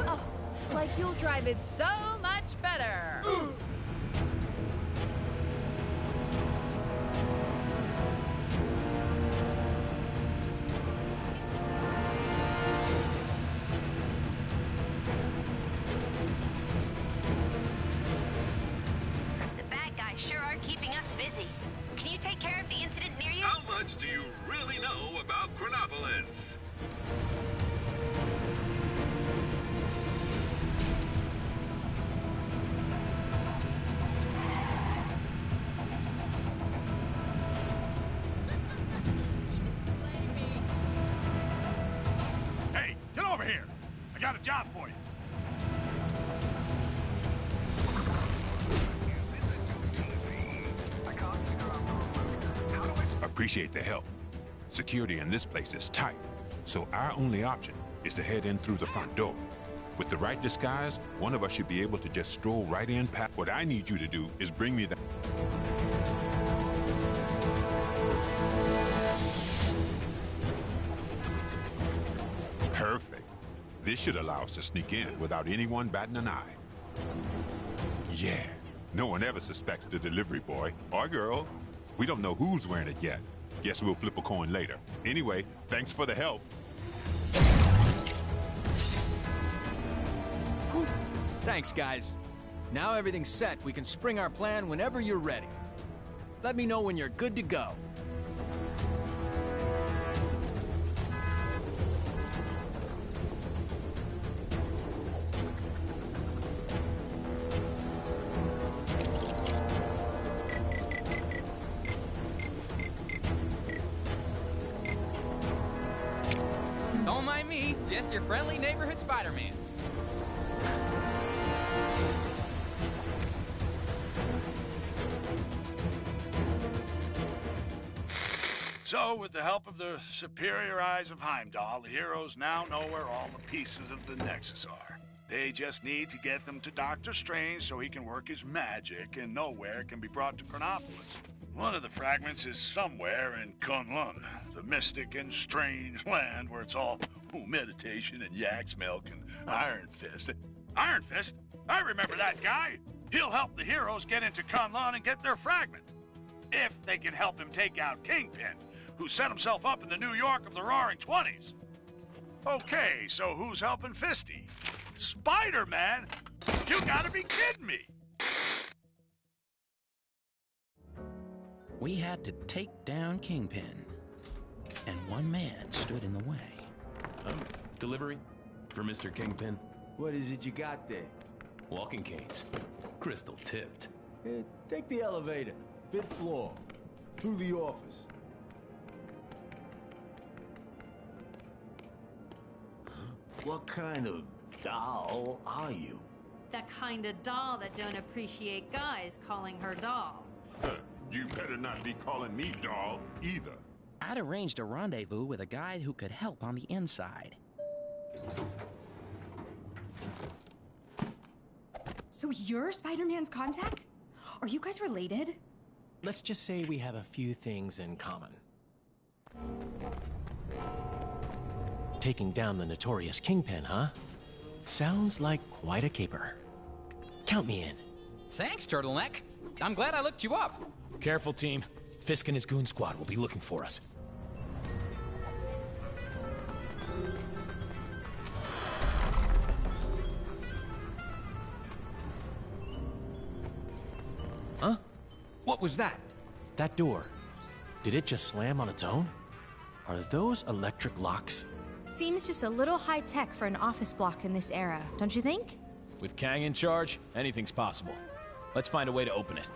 Oh, like you'll drive it so much better. The bad guys sure are keeping us busy. Can you take care of the incident near you? How much do you really know about Chronopolis? Hey, get over here. I got a job for you. Appreciate the help. Security in this place is tight, so our only option is to head in through the front door. With the right disguise, one of us should be able to just stroll right in past. What I need you to do is bring me the... Perfect. This should allow us to sneak in without anyone batting an eye. Yeah, no one ever suspects the delivery boy or girl. We don't know who's wearing it yet. Guess we'll flip a coin later. Anyway, thanks for the help. Thanks, guys. Now everything's set, we can spring our plan whenever you're ready. Let me know when you're good to go. Don't mind me, just your friendly neighborhood Spider-Man. So, with the help of the superior eyes of Heimdall, the heroes now know where all the pieces of the Nexus are. They just need to get them to Doctor Strange so he can work his magic and know where it can be brought to Chronopolis. One of the fragments is somewhere in Kunlun, the mystic and strange land where it's all meditation and yak's milk and Iron Fist. Iron Fist? I remember that guy. He'll help the heroes get into Kunlun and get their fragment. If they can help him take out Kingpin, who set himself up in the New York of the Roaring '20s. Okay, so who's helping Fisty? Spider-Man? You gotta be kidding me! We had to take down Kingpin, and one man stood in the way. Delivery for Mr. Kingpin. What is it you got there? Walking canes. Crystal tipped. Take the elevator. 5th floor. Through the office. What kind of doll are you? That kind of doll that don't appreciate guys calling her doll. You better not be calling me doll either. I'd arranged a rendezvous with a guy who could help on the inside. So you're Spider-Man's contact? Are you guys related? Let's just say we have a few things in common. Taking down the notorious Kingpin, huh? Sounds like quite a caper. Count me in. Thanks, Turtleneck. I'm glad I looked you up. Careful, team. Fisk and his goon squad will be looking for us. Huh? What was that? That door. Did it just slam on its own? Are those electric locks? Seems just a little high-tech for an office block in this era, don't you think? With Kang in charge, anything's possible. Let's find a way to open it.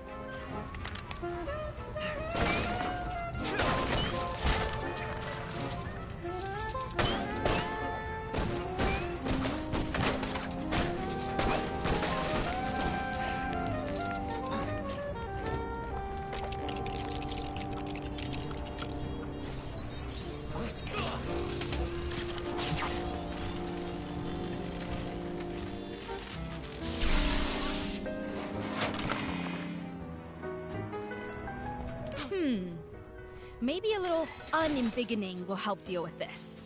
Maybe a little unembiggening will help deal with this.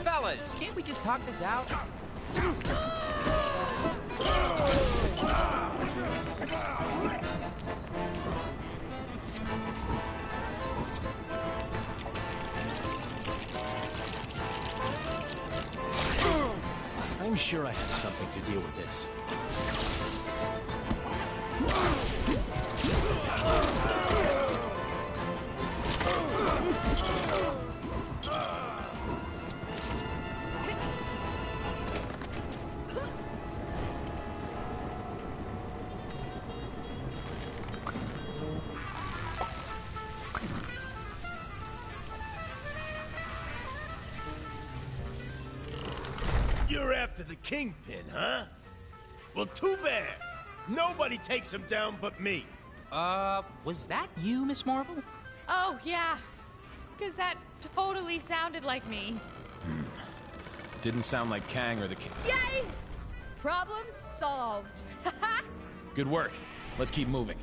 Fellas, can't we just talk this out? I'm sure I have something to deal with this. You're after the Kingpin, huh? Well, too bad. Nobody takes him down but me. Was that you, Miss Marvel? Oh, yeah. Because that totally sounded like me. Didn't sound like Kang or the King. Yay! Problem solved. Good work. Let's keep moving.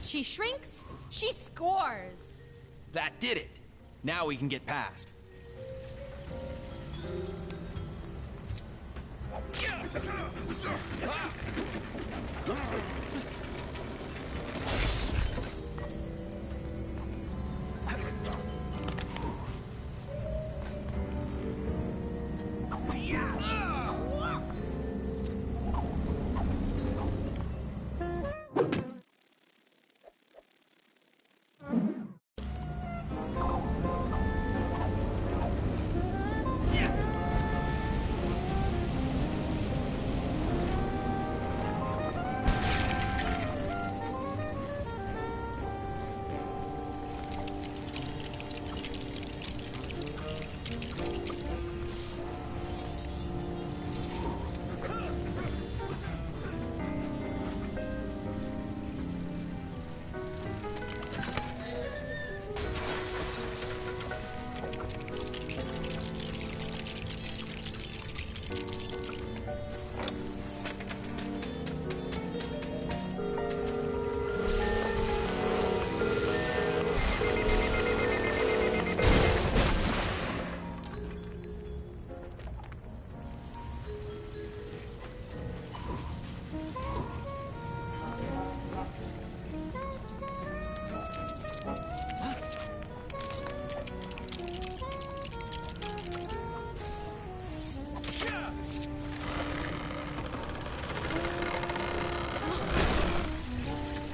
She shrinks, she scores. That did it. Now we can get past.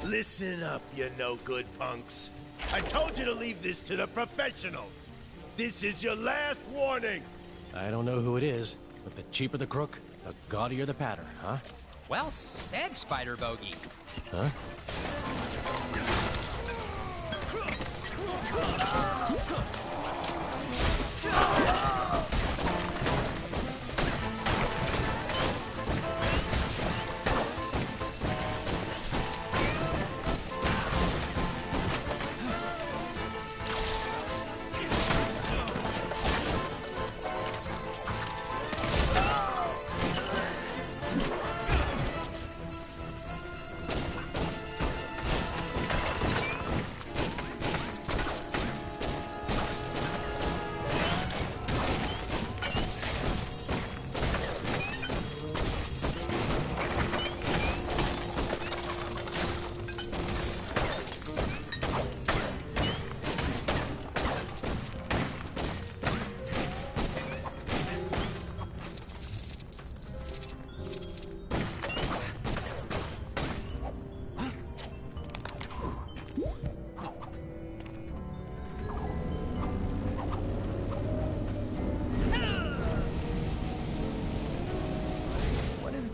Listen up, you no-good punks. I told you to leave this to the professionals. This is your last warning. I don't know who it is, but the cheaper the crook, the gaudier the pattern, huh? Well said, Spider Bogey. Huh?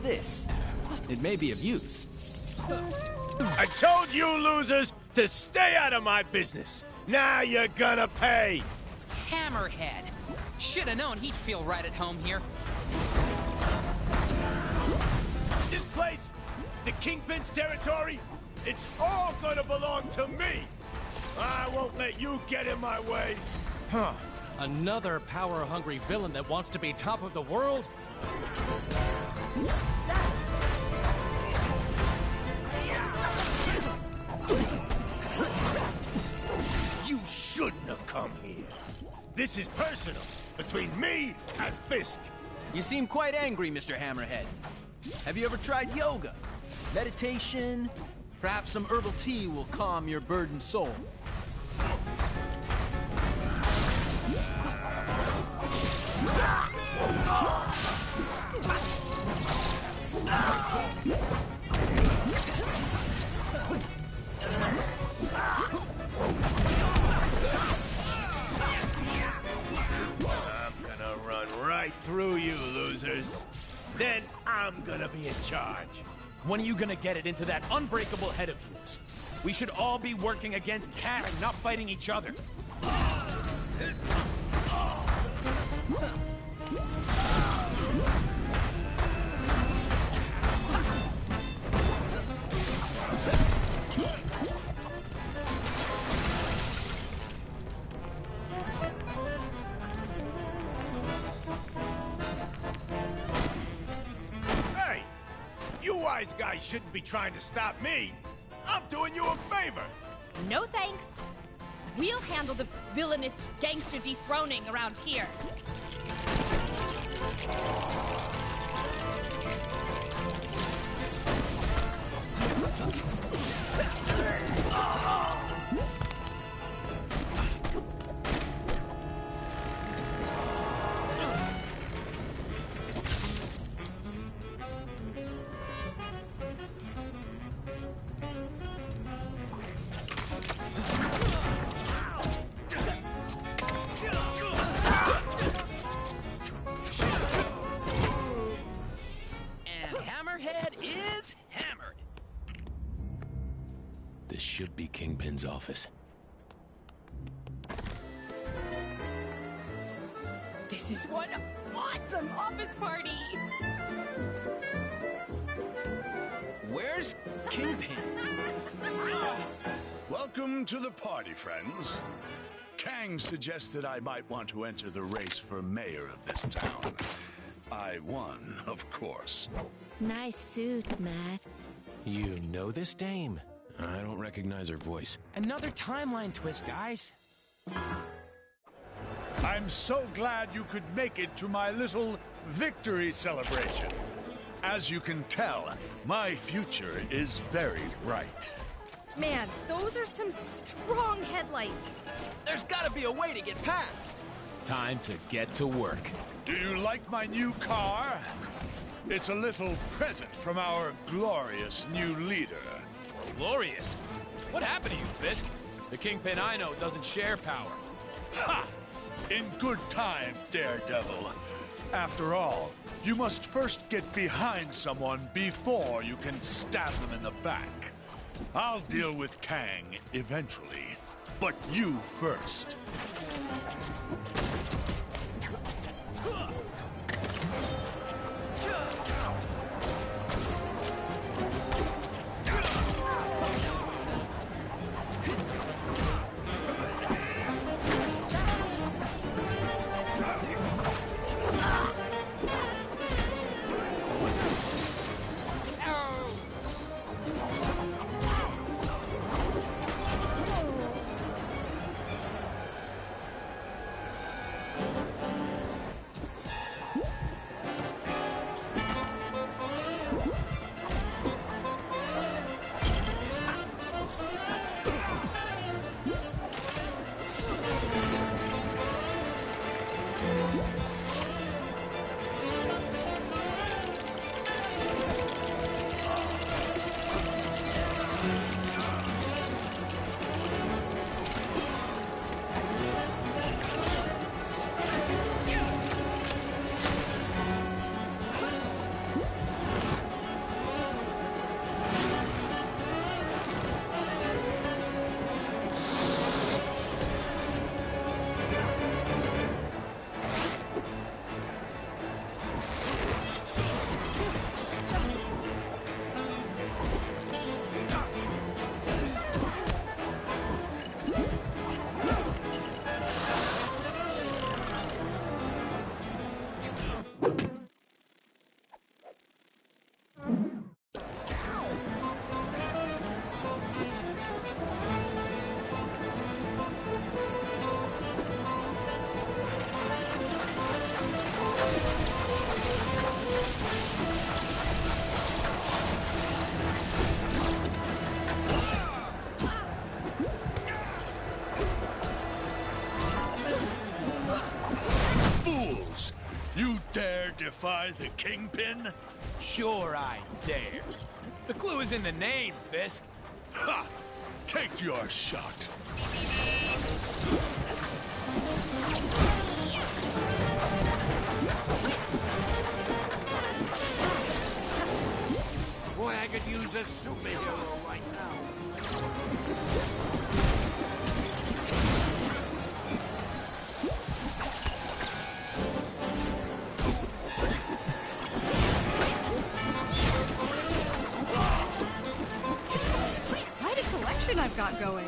This. It may be of use. I told you losers to stay out of my business. Now you're gonna pay. Hammerhead. Shoulda known he'd feel right at home here. This place, the Kingpin's territory, it's all gonna belong to me. I won't let you get in my way. Huh. Another power-hungry villain that wants to be top of the world? You shouldn't have come here. This is personal, between me and Fisk. You seem quite angry, Mr. Hammerhead. Have you ever tried yoga? Meditation? Perhaps some herbal tea will calm your burdened soul. Right through you, losers. Then I'm gonna be in charge. When are you gonna get it into that unbreakable head of yours? We should all be working against Kang, not fighting each other. You wise guys shouldn't be trying to stop me. I'm doing you a favor. No thanks. We'll handle the villainous gangster dethroning around here. This should be Kingpin's office. This is one awesome office party! Where's Kingpin? Welcome to the party, friends. Kang suggested I might want to enter the race for mayor of this town. I won, of course. Nice suit, Matt. You know this dame? I don't recognize her voice. Another timeline twist, guys. I'm so glad you could make it to my little victory celebration. As you can tell, my future is very bright. Man, those are some strong headlights. There's gotta be a way to get past. Time to get to work. Do you like my new car? It's a little present from our glorious new leader. Glorious? What happened to you, Fisk? The Kingpin I know doesn't share power. Ha! In good time, Daredevil. After all, you must first get behind someone before you can stab them in the back. I'll deal with Kang eventually, but you first. I the Kingpin? Sure I dare. The clue is in the name, Fisk. Ha! Take your shot. Boy, I could use a superhero right now. Quite a collection I've got going.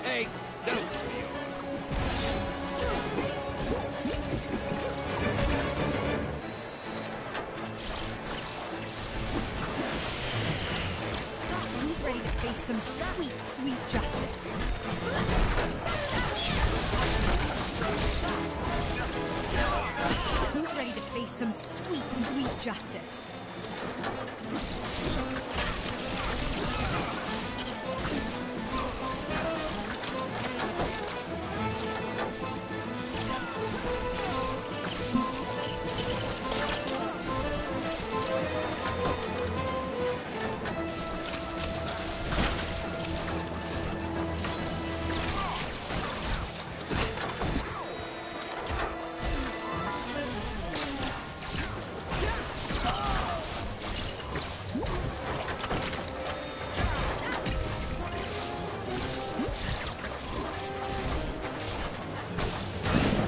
Hey, don't Who's ready to face some sweet, sweet justice? Who's ready to face some sweet, sweet justice?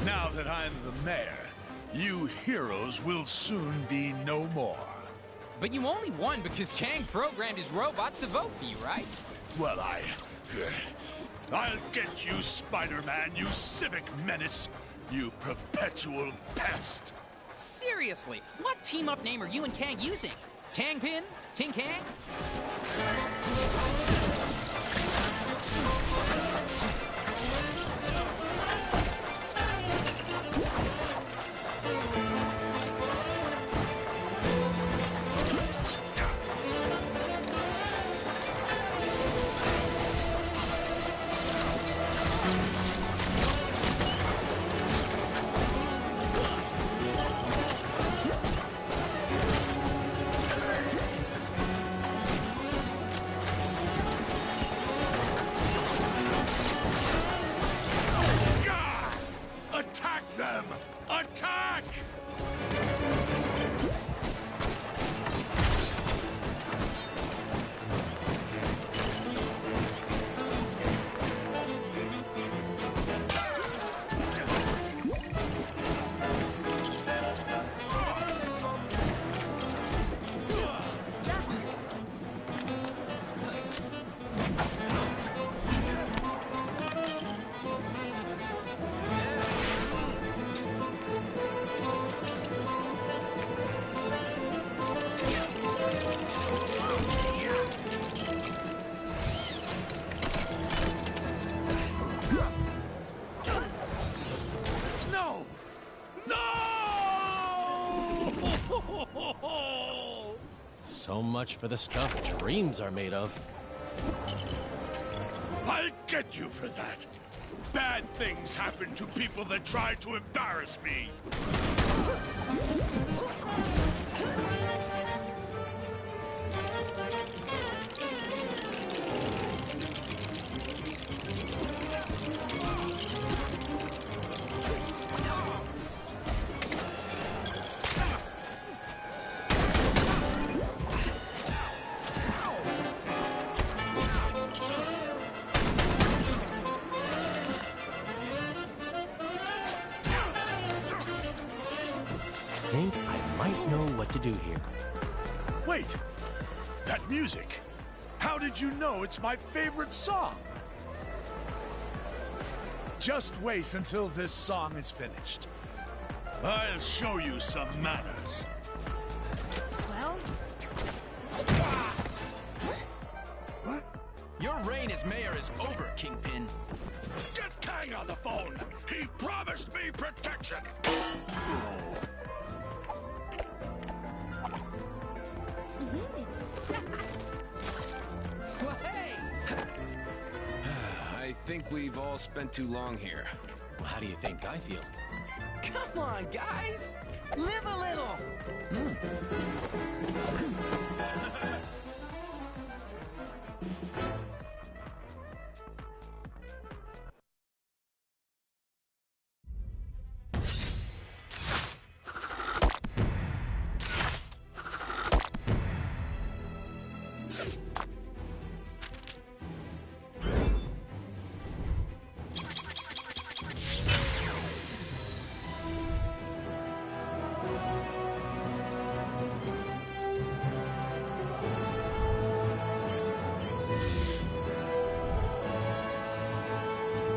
Now that I'm the mayor, you heroes will soon be no more. But you only won because Kang programmed his robots to vote for you, right? Well, I'll get you, Spider-Man, you civic menace, you perpetual pest. Seriously, what team-up name are you and Kang using? Kangpin? King Kang? Attack them! Attack! No! No! So much for the stuff dreams are made of. I'll get you for that. Bad things happen to people that try to embarrass me. Think I might know what to do here. Wait! That music! How did you know it's my favorite song? Just wait until this song is finished. I'll show you some manners. Well, Kingpin's mayor is over, Kingpin. Get Kang on the phone! He promised me protection! Well, hey! I think we've all spent too long here. Well, how do you think I feel? Come on, guys! Live a little!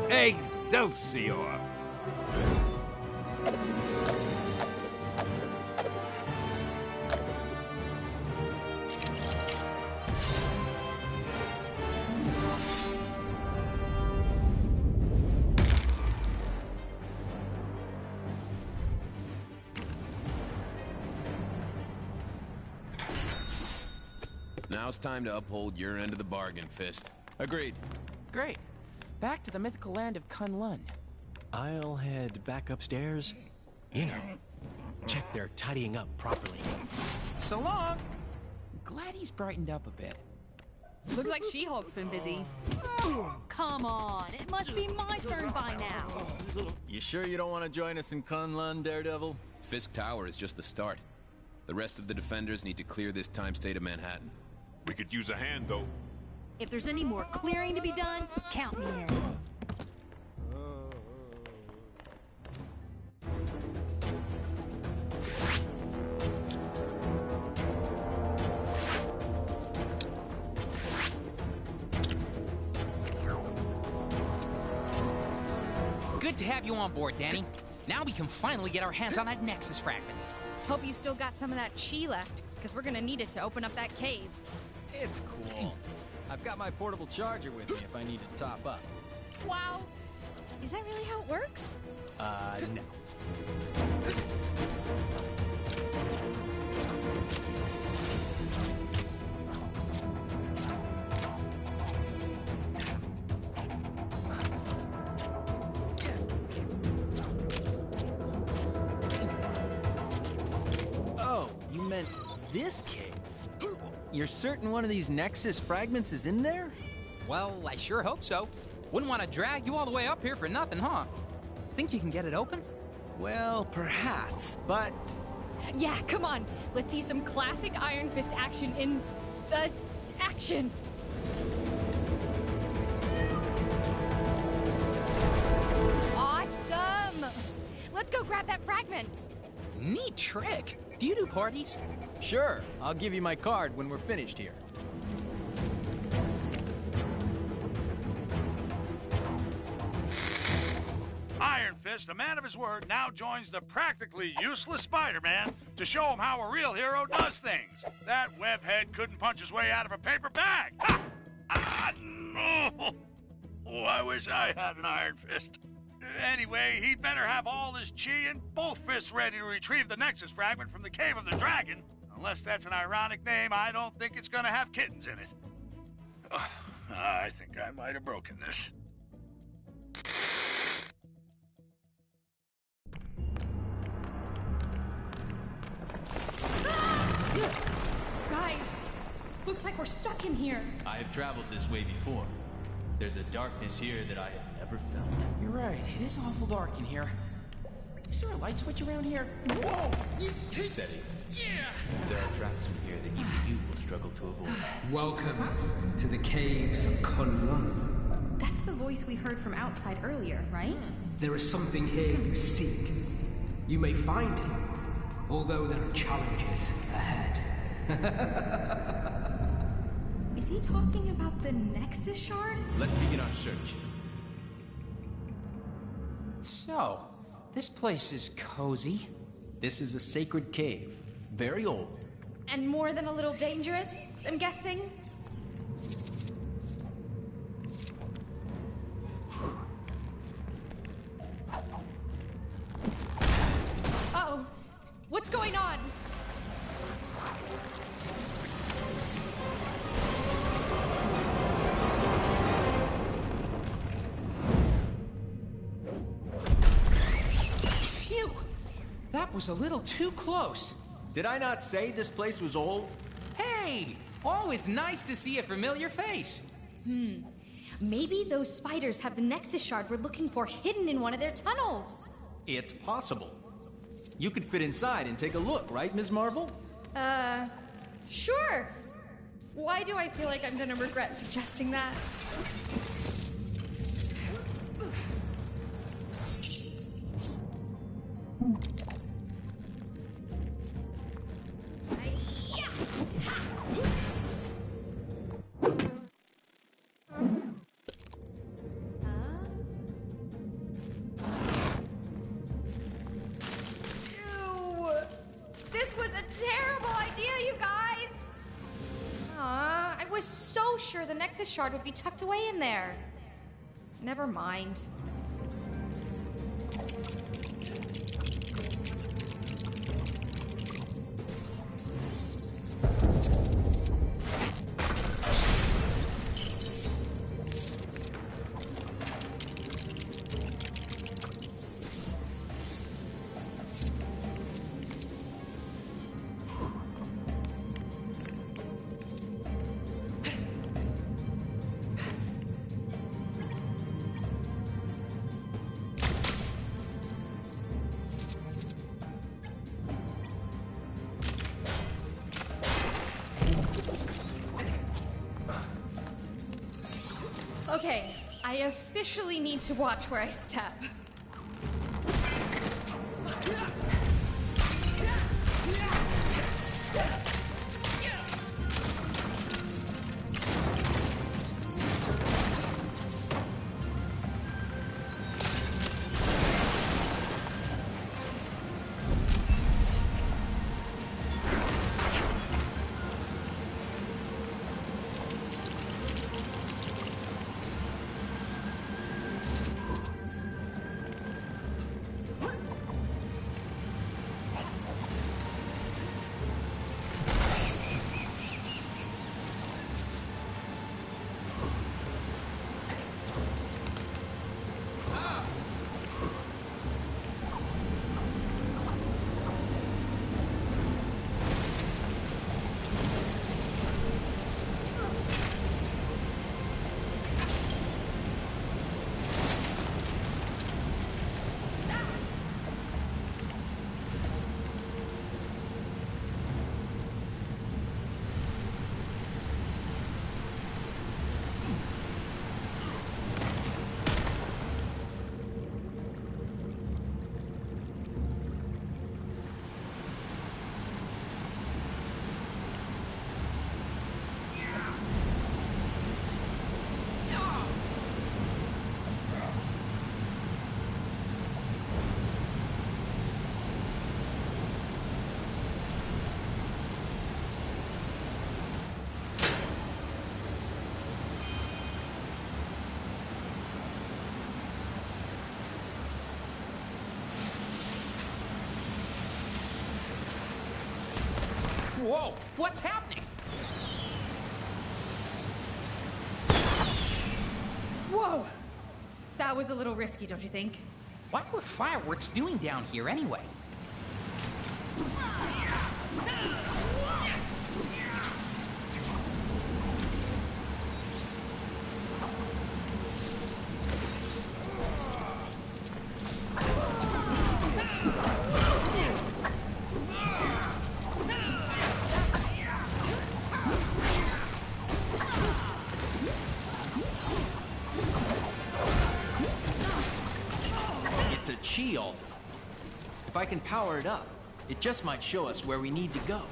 Excelsior! Now it's time to uphold your end of the bargain, Fist. Agreed. Great. Back to the mythical land of Kunlun. I'll head back upstairs. You know, check they're tidying up properly. So long! Glad he's brightened up a bit. Looks like She-Hulk's been busy. Come on, it must be my turn by now. You sure you don't want to join us in Kunlun, Daredevil? Fisk Tower is just the start. The rest of the defenders need to clear this time state of Manhattan. We could use a hand, though. If there's any more clearing to be done, count me in. Good to have you on board, Danny. Now we can finally get our hands on that Nexus fragment. Hope you've still got some of that chi left, because we're gonna need it to open up that cave. It's cool. I've got my portable charger with me if I need to top up. Wow. Is that really how it works? No. Oh, you meant this cave? You're certain one of these Nexus fragments is in there? Well, I sure hope so. Wouldn't want to drag you all the way up here for nothing, huh? Think you can get it open? Well, perhaps, but... Yeah, come on. Let's see some classic Iron Fist action in... action! Awesome! Let's go grab that fragment! Neat trick. Do you do parties? Sure, I'll give you my card when we're finished here. Iron Fist, a man of his word, now joins the practically useless Spider-Man to show him how a real hero does things. That webhead couldn't punch his way out of a paper bag. Ha! Ah, no! Oh, I wish I had an Iron Fist. Anyway, he'd better have all his chi and both fists ready to retrieve the Nexus fragment from the Cave of the Dragon. Unless that's an ironic name, I don't think it's gonna have kittens in it. I think I might have broken this. Guys, looks like we're stuck in here. I have traveled this way before. There's a darkness here that I have never felt. You're right, it is awful dark in here. Is there a light switch around here? Whoa! Steady. Yeah! There are traps in here that even you will struggle to avoid. Welcome to the caves of Kunlun. That's the voice we heard from outside earlier, right? There is something here you seek. You may find it, although there are challenges ahead. Is he talking about the Nexus shard? Let's begin our search. So, this place is cozy. This is a sacred cave. Very old. And more than a little dangerous, I'm guessing? was a little too close. Did I not say this place was old? Hey! Always nice to see a familiar face. Maybe those spiders have the Nexus Shard we're looking for hidden in one of their tunnels. It's possible. You could fit inside and take a look, right, Ms. Marvel? Sure. Why do I feel like I'm gonna regret suggesting that? This was a terrible idea, you guys! I was so sure the Nexus Shard would be tucked away in there. Never mind. Okay, I officially need to watch where I step. Whoa, what's happening? Whoa! That was a little risky, don't you think? What were fireworks doing down here anyway? It's a chi altar. If I can power it up, it just might show us where we need to go.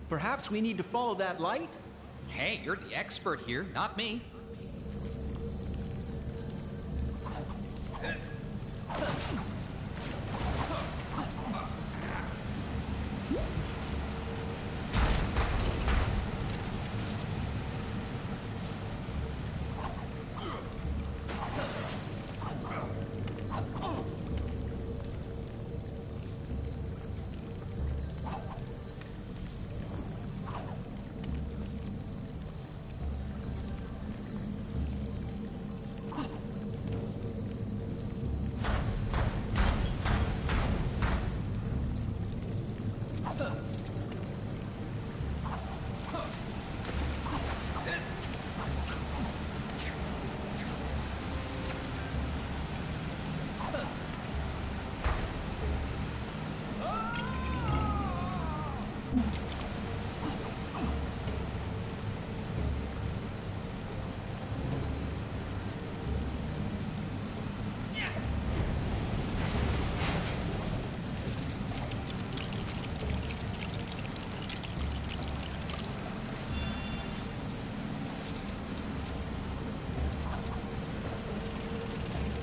Perhaps we need to follow that light? Hey, you're the expert here, not me.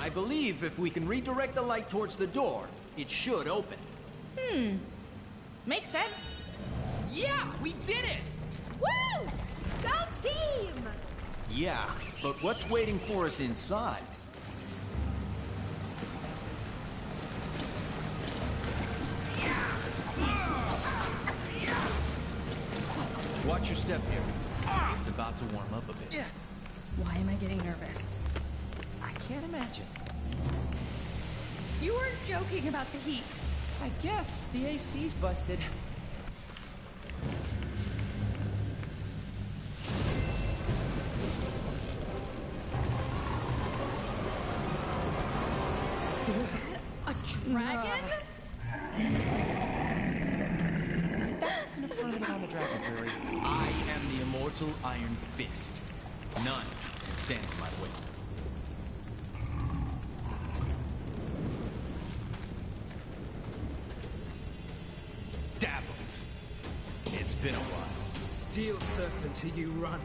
I believe if we can redirect the light towards the door, it should open. Makes sense. Yeah, we did it! Woo! Go team! Yeah, but what's waiting for us inside? Watch your step here. It's about to warm up a bit. Why am I getting nervous? I can't imagine. You weren't joking about the heat. I guess the AC's busted. A dragon? That's an affirmative on the dragon theory. I am the immortal Iron Fist. None can stand in my way. Davos. It's been a while. Steel Serpent to you, run.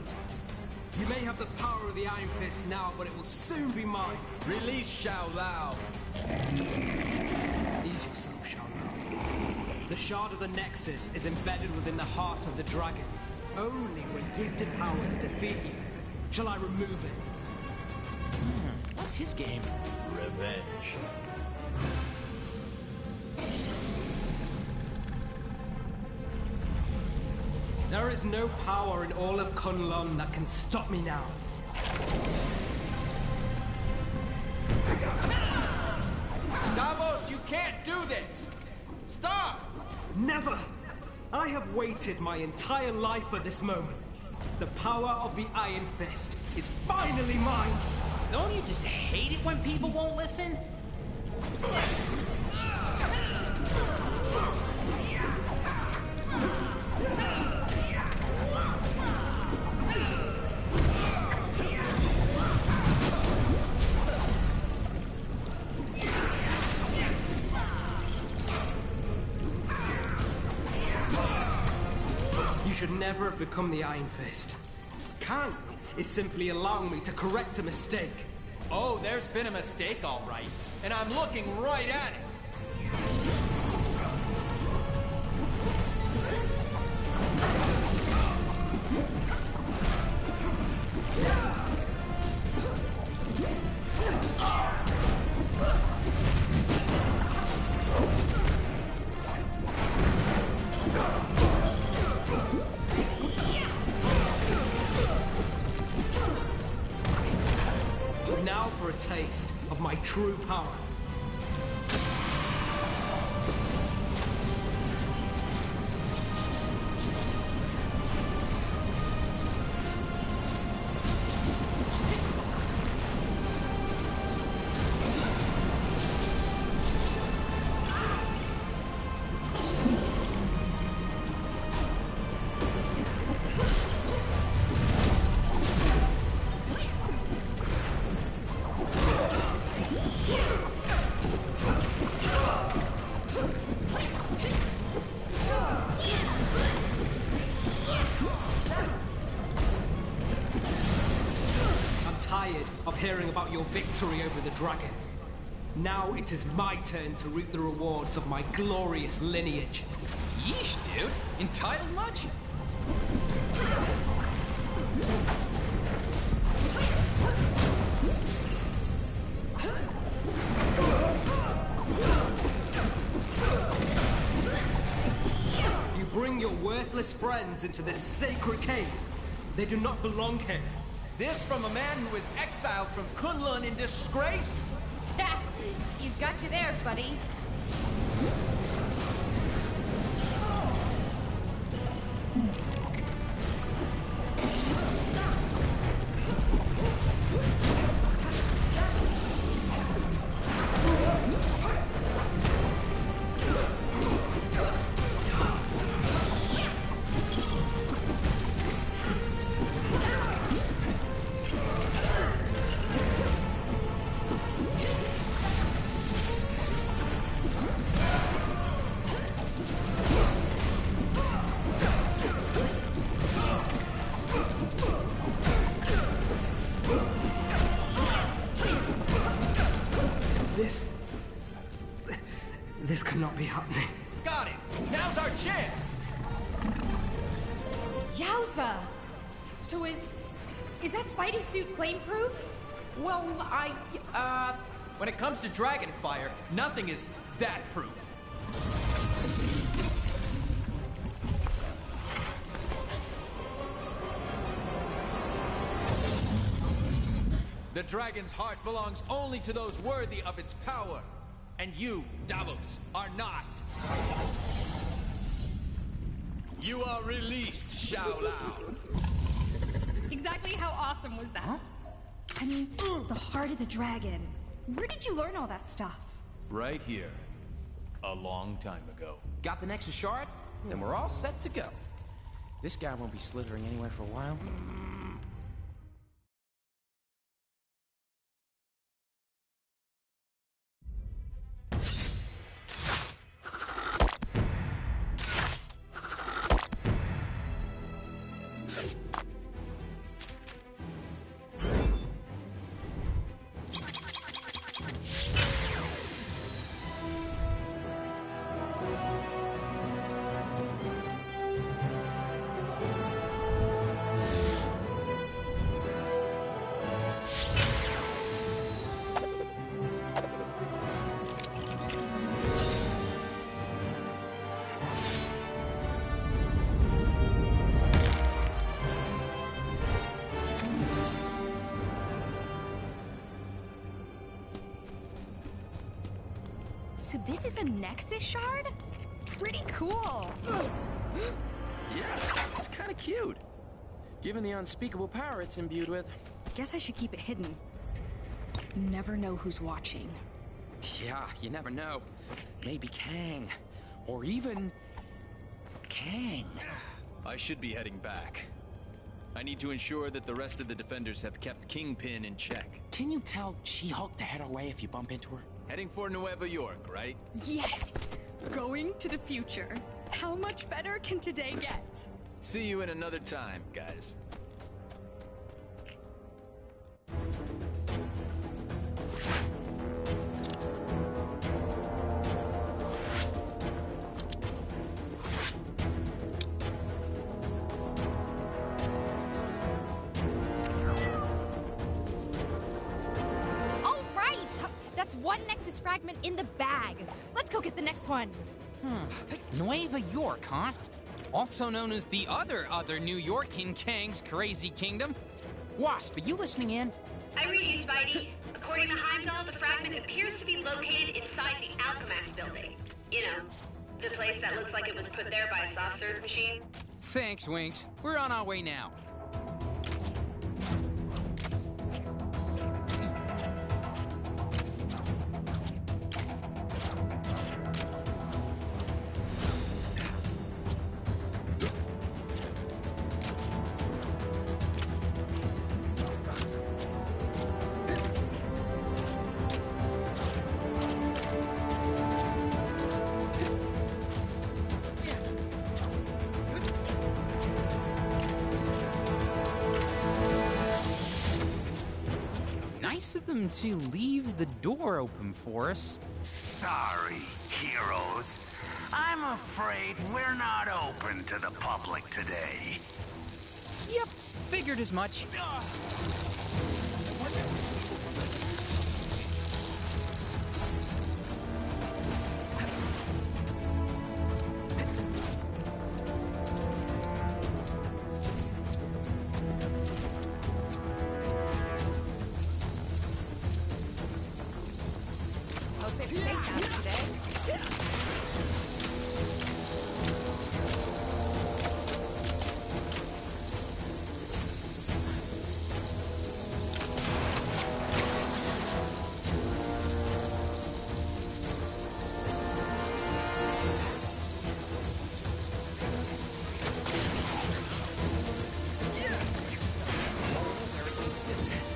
You may have the power of the Iron Fist now, but it will soon be mine. Release Shao Lao. Ease yourself, Shao Lao. The Shard of the Nexus is embedded within the heart of the dragon. Only when gifted power to defeat you shall I remove it. What's his game? Revenge. There is no power in all of Kunlun that can stop me now. Davos, you can't do this! Stop! Never! I have waited my entire life for this moment. The power of the Iron Fist is finally mine! Don't you just hate it when people won't listen? You should never have become the Iron Fist. Kang is simply allowing me to correct a mistake. Oh, there's been a mistake, all right. And I'm looking right at it. Now for a taste of my true power. about your victory over the dragon. Now it is my turn to reap the rewards of my glorious lineage. Yeesh, dude. Entitled much? You bring your worthless friends into this sacred cave. They do not belong here. This from a man who was exiled from Kunlun in disgrace? He's got you there, buddy. This cannot be happening. Got it! Now's our chance! Yowza! So is that Spidey suit flameproof? Well, when it comes to dragon fire, nothing is that proof. The dragon's heart belongs only to those worthy of its power. And you, Davos, are not. You are released, Shao Lao. Exactly how awesome was that? Huh? I mean, the heart of the dragon. Where did you learn all that stuff? Right here. A long time ago. Got the Nexus Shard? Then we're all set to go. This guy won't be slithering anywhere for a while. So this is a Nexus shard? Pretty cool. Yeah, it's kind of cute. Given the unspeakable power it's imbued with. Guess I should keep it hidden. You never know who's watching. Yeah, you never know. Maybe Kang. Or even... Kang. I should be heading back. I need to ensure that the rest of the defenders have kept Kingpin in check. Can you tell She-Hulk to head our way if you bump into her? Heading for Nueva York, right? Yes! Going to the future. How much better can today get? See you in another time, guys. One Nexus fragment in the bag. Let's go get the next one. Nueva York, huh? Also known as the other New York in Kang's crazy kingdom. Wasp, are you listening in? I read you, Spidey. According to Heimdall, the fragment appears to be located inside the Alchemax building. You know, the place that looks like it was put there by a soft serve machine. Thanks, Winks. We're on our way now. them to leave the door open for us. Sorry, heroes. I'm afraid we're not open to the public today. Yep, figured as much.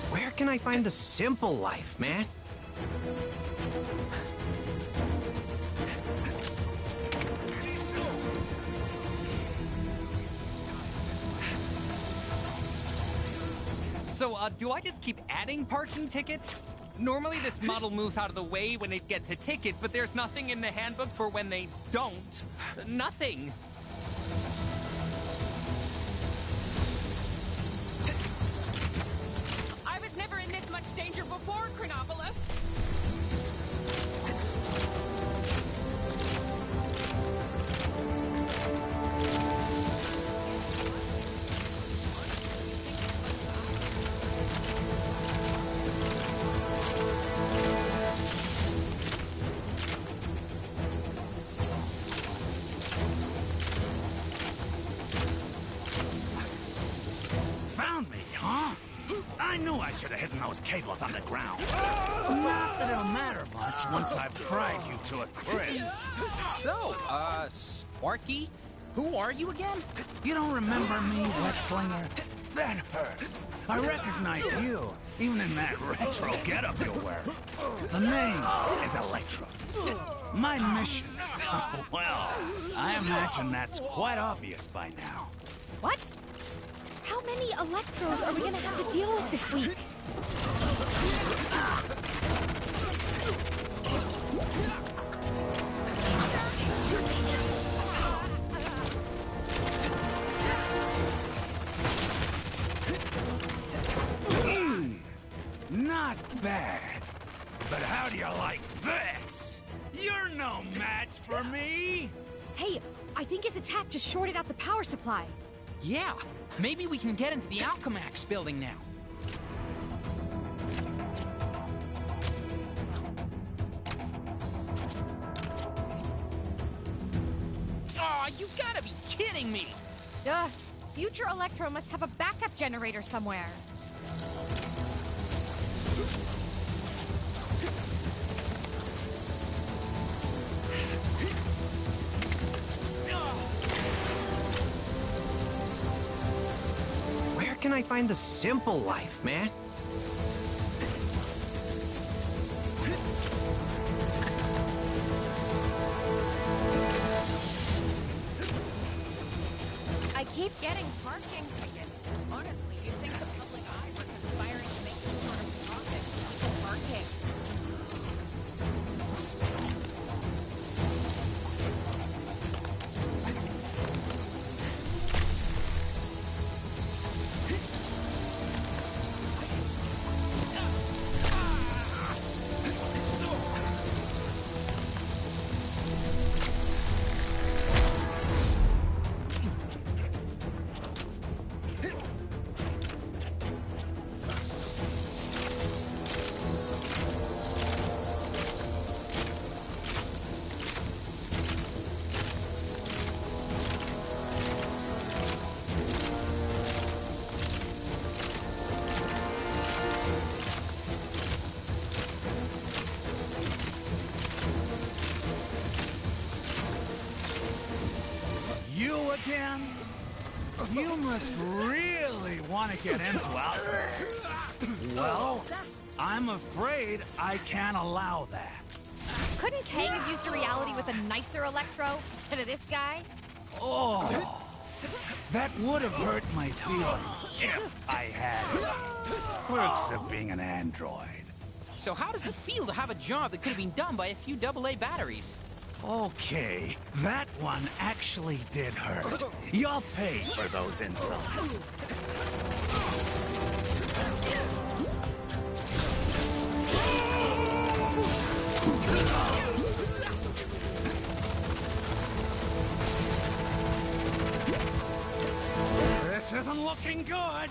Where can I find the simple life, man? So, do I just keep adding parking tickets? Normally this model moves out of the way when it gets a ticket, but there's nothing in the handbook for when they don't. Nothing. I was never in this much danger before, Chronopolis. Found me, huh? I knew I should have hidden those cables on the ground. Not that it'll matter much once I've fried you to a crisp. So, Sparky, who are you again? You don't remember me, Wet Slinger? That hurts. I recognize you, even in that retro getup you're wearing. The name is Electro. My mission? Well, I imagine that's quite obvious by now. What? How many Electros are we gonna have to deal with this week? Not bad. But how do you like this? You're no match for me. Hey, I think his attack just shorted out the power supply. Yeah, maybe we can get into the Alchemax building now. Aw, you gotta be kidding me! Ugh, future Electro must have a backup generator somewhere. Where can I find the simple life, man? I keep getting parking tickets. Honestly, you'd think the public eye were conspiring to make some sort of profit from parking. You again? You must really want to get into Outlaws. Well, I'm afraid I can't allow that. Couldn't Kang have used a reality with a nicer Electro instead of this guy? Oh, that would have hurt my feelings if I had it. Perks of being an android. So how does it feel to have a job that could have been done by a few AA batteries? Okay, that one actually did hurt. You'll pay for those insults. This isn't looking good.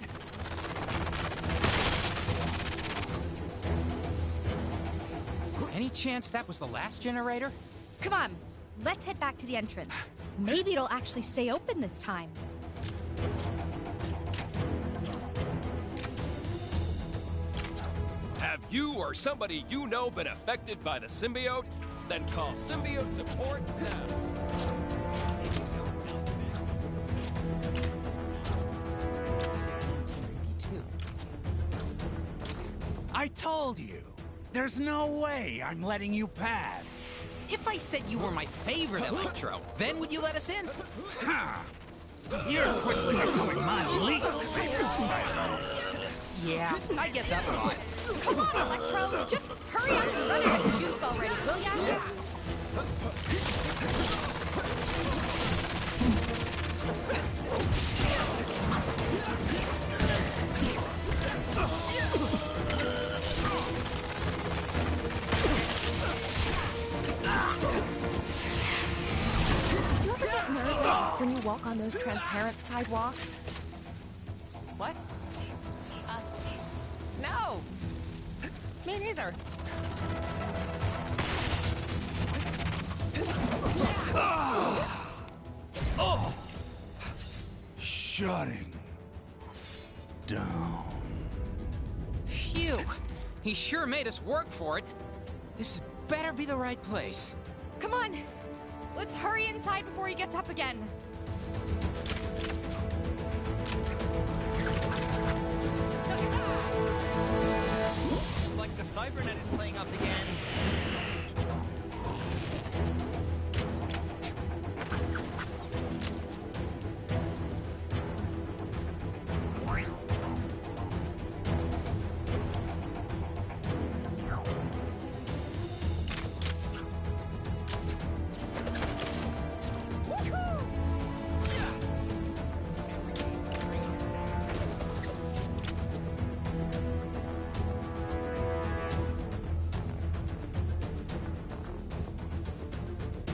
Any chance that was the last generator? Come on, let's head back to the entrance. Maybe it'll actually stay open this time. Have you or somebody you know been affected by the symbiote? Then call Symbiote Support now. I told you. There's no way I'm letting you pass. If I said you were my favorite Electro, then would you let us in? Ha! You're quickly becoming my least favorite Spider-Man. Yeah, I get that a lot. Come on, Electro! Just hurry up and run out of juice already, will ya? Do you ever get nervous when you walk on those transparent sidewalks? What? No! Me neither. Oh! Shutting down. Phew. He sure made us work for it. This better be the right place. Come on! Let's hurry inside before he gets up again. Like the Cybernet is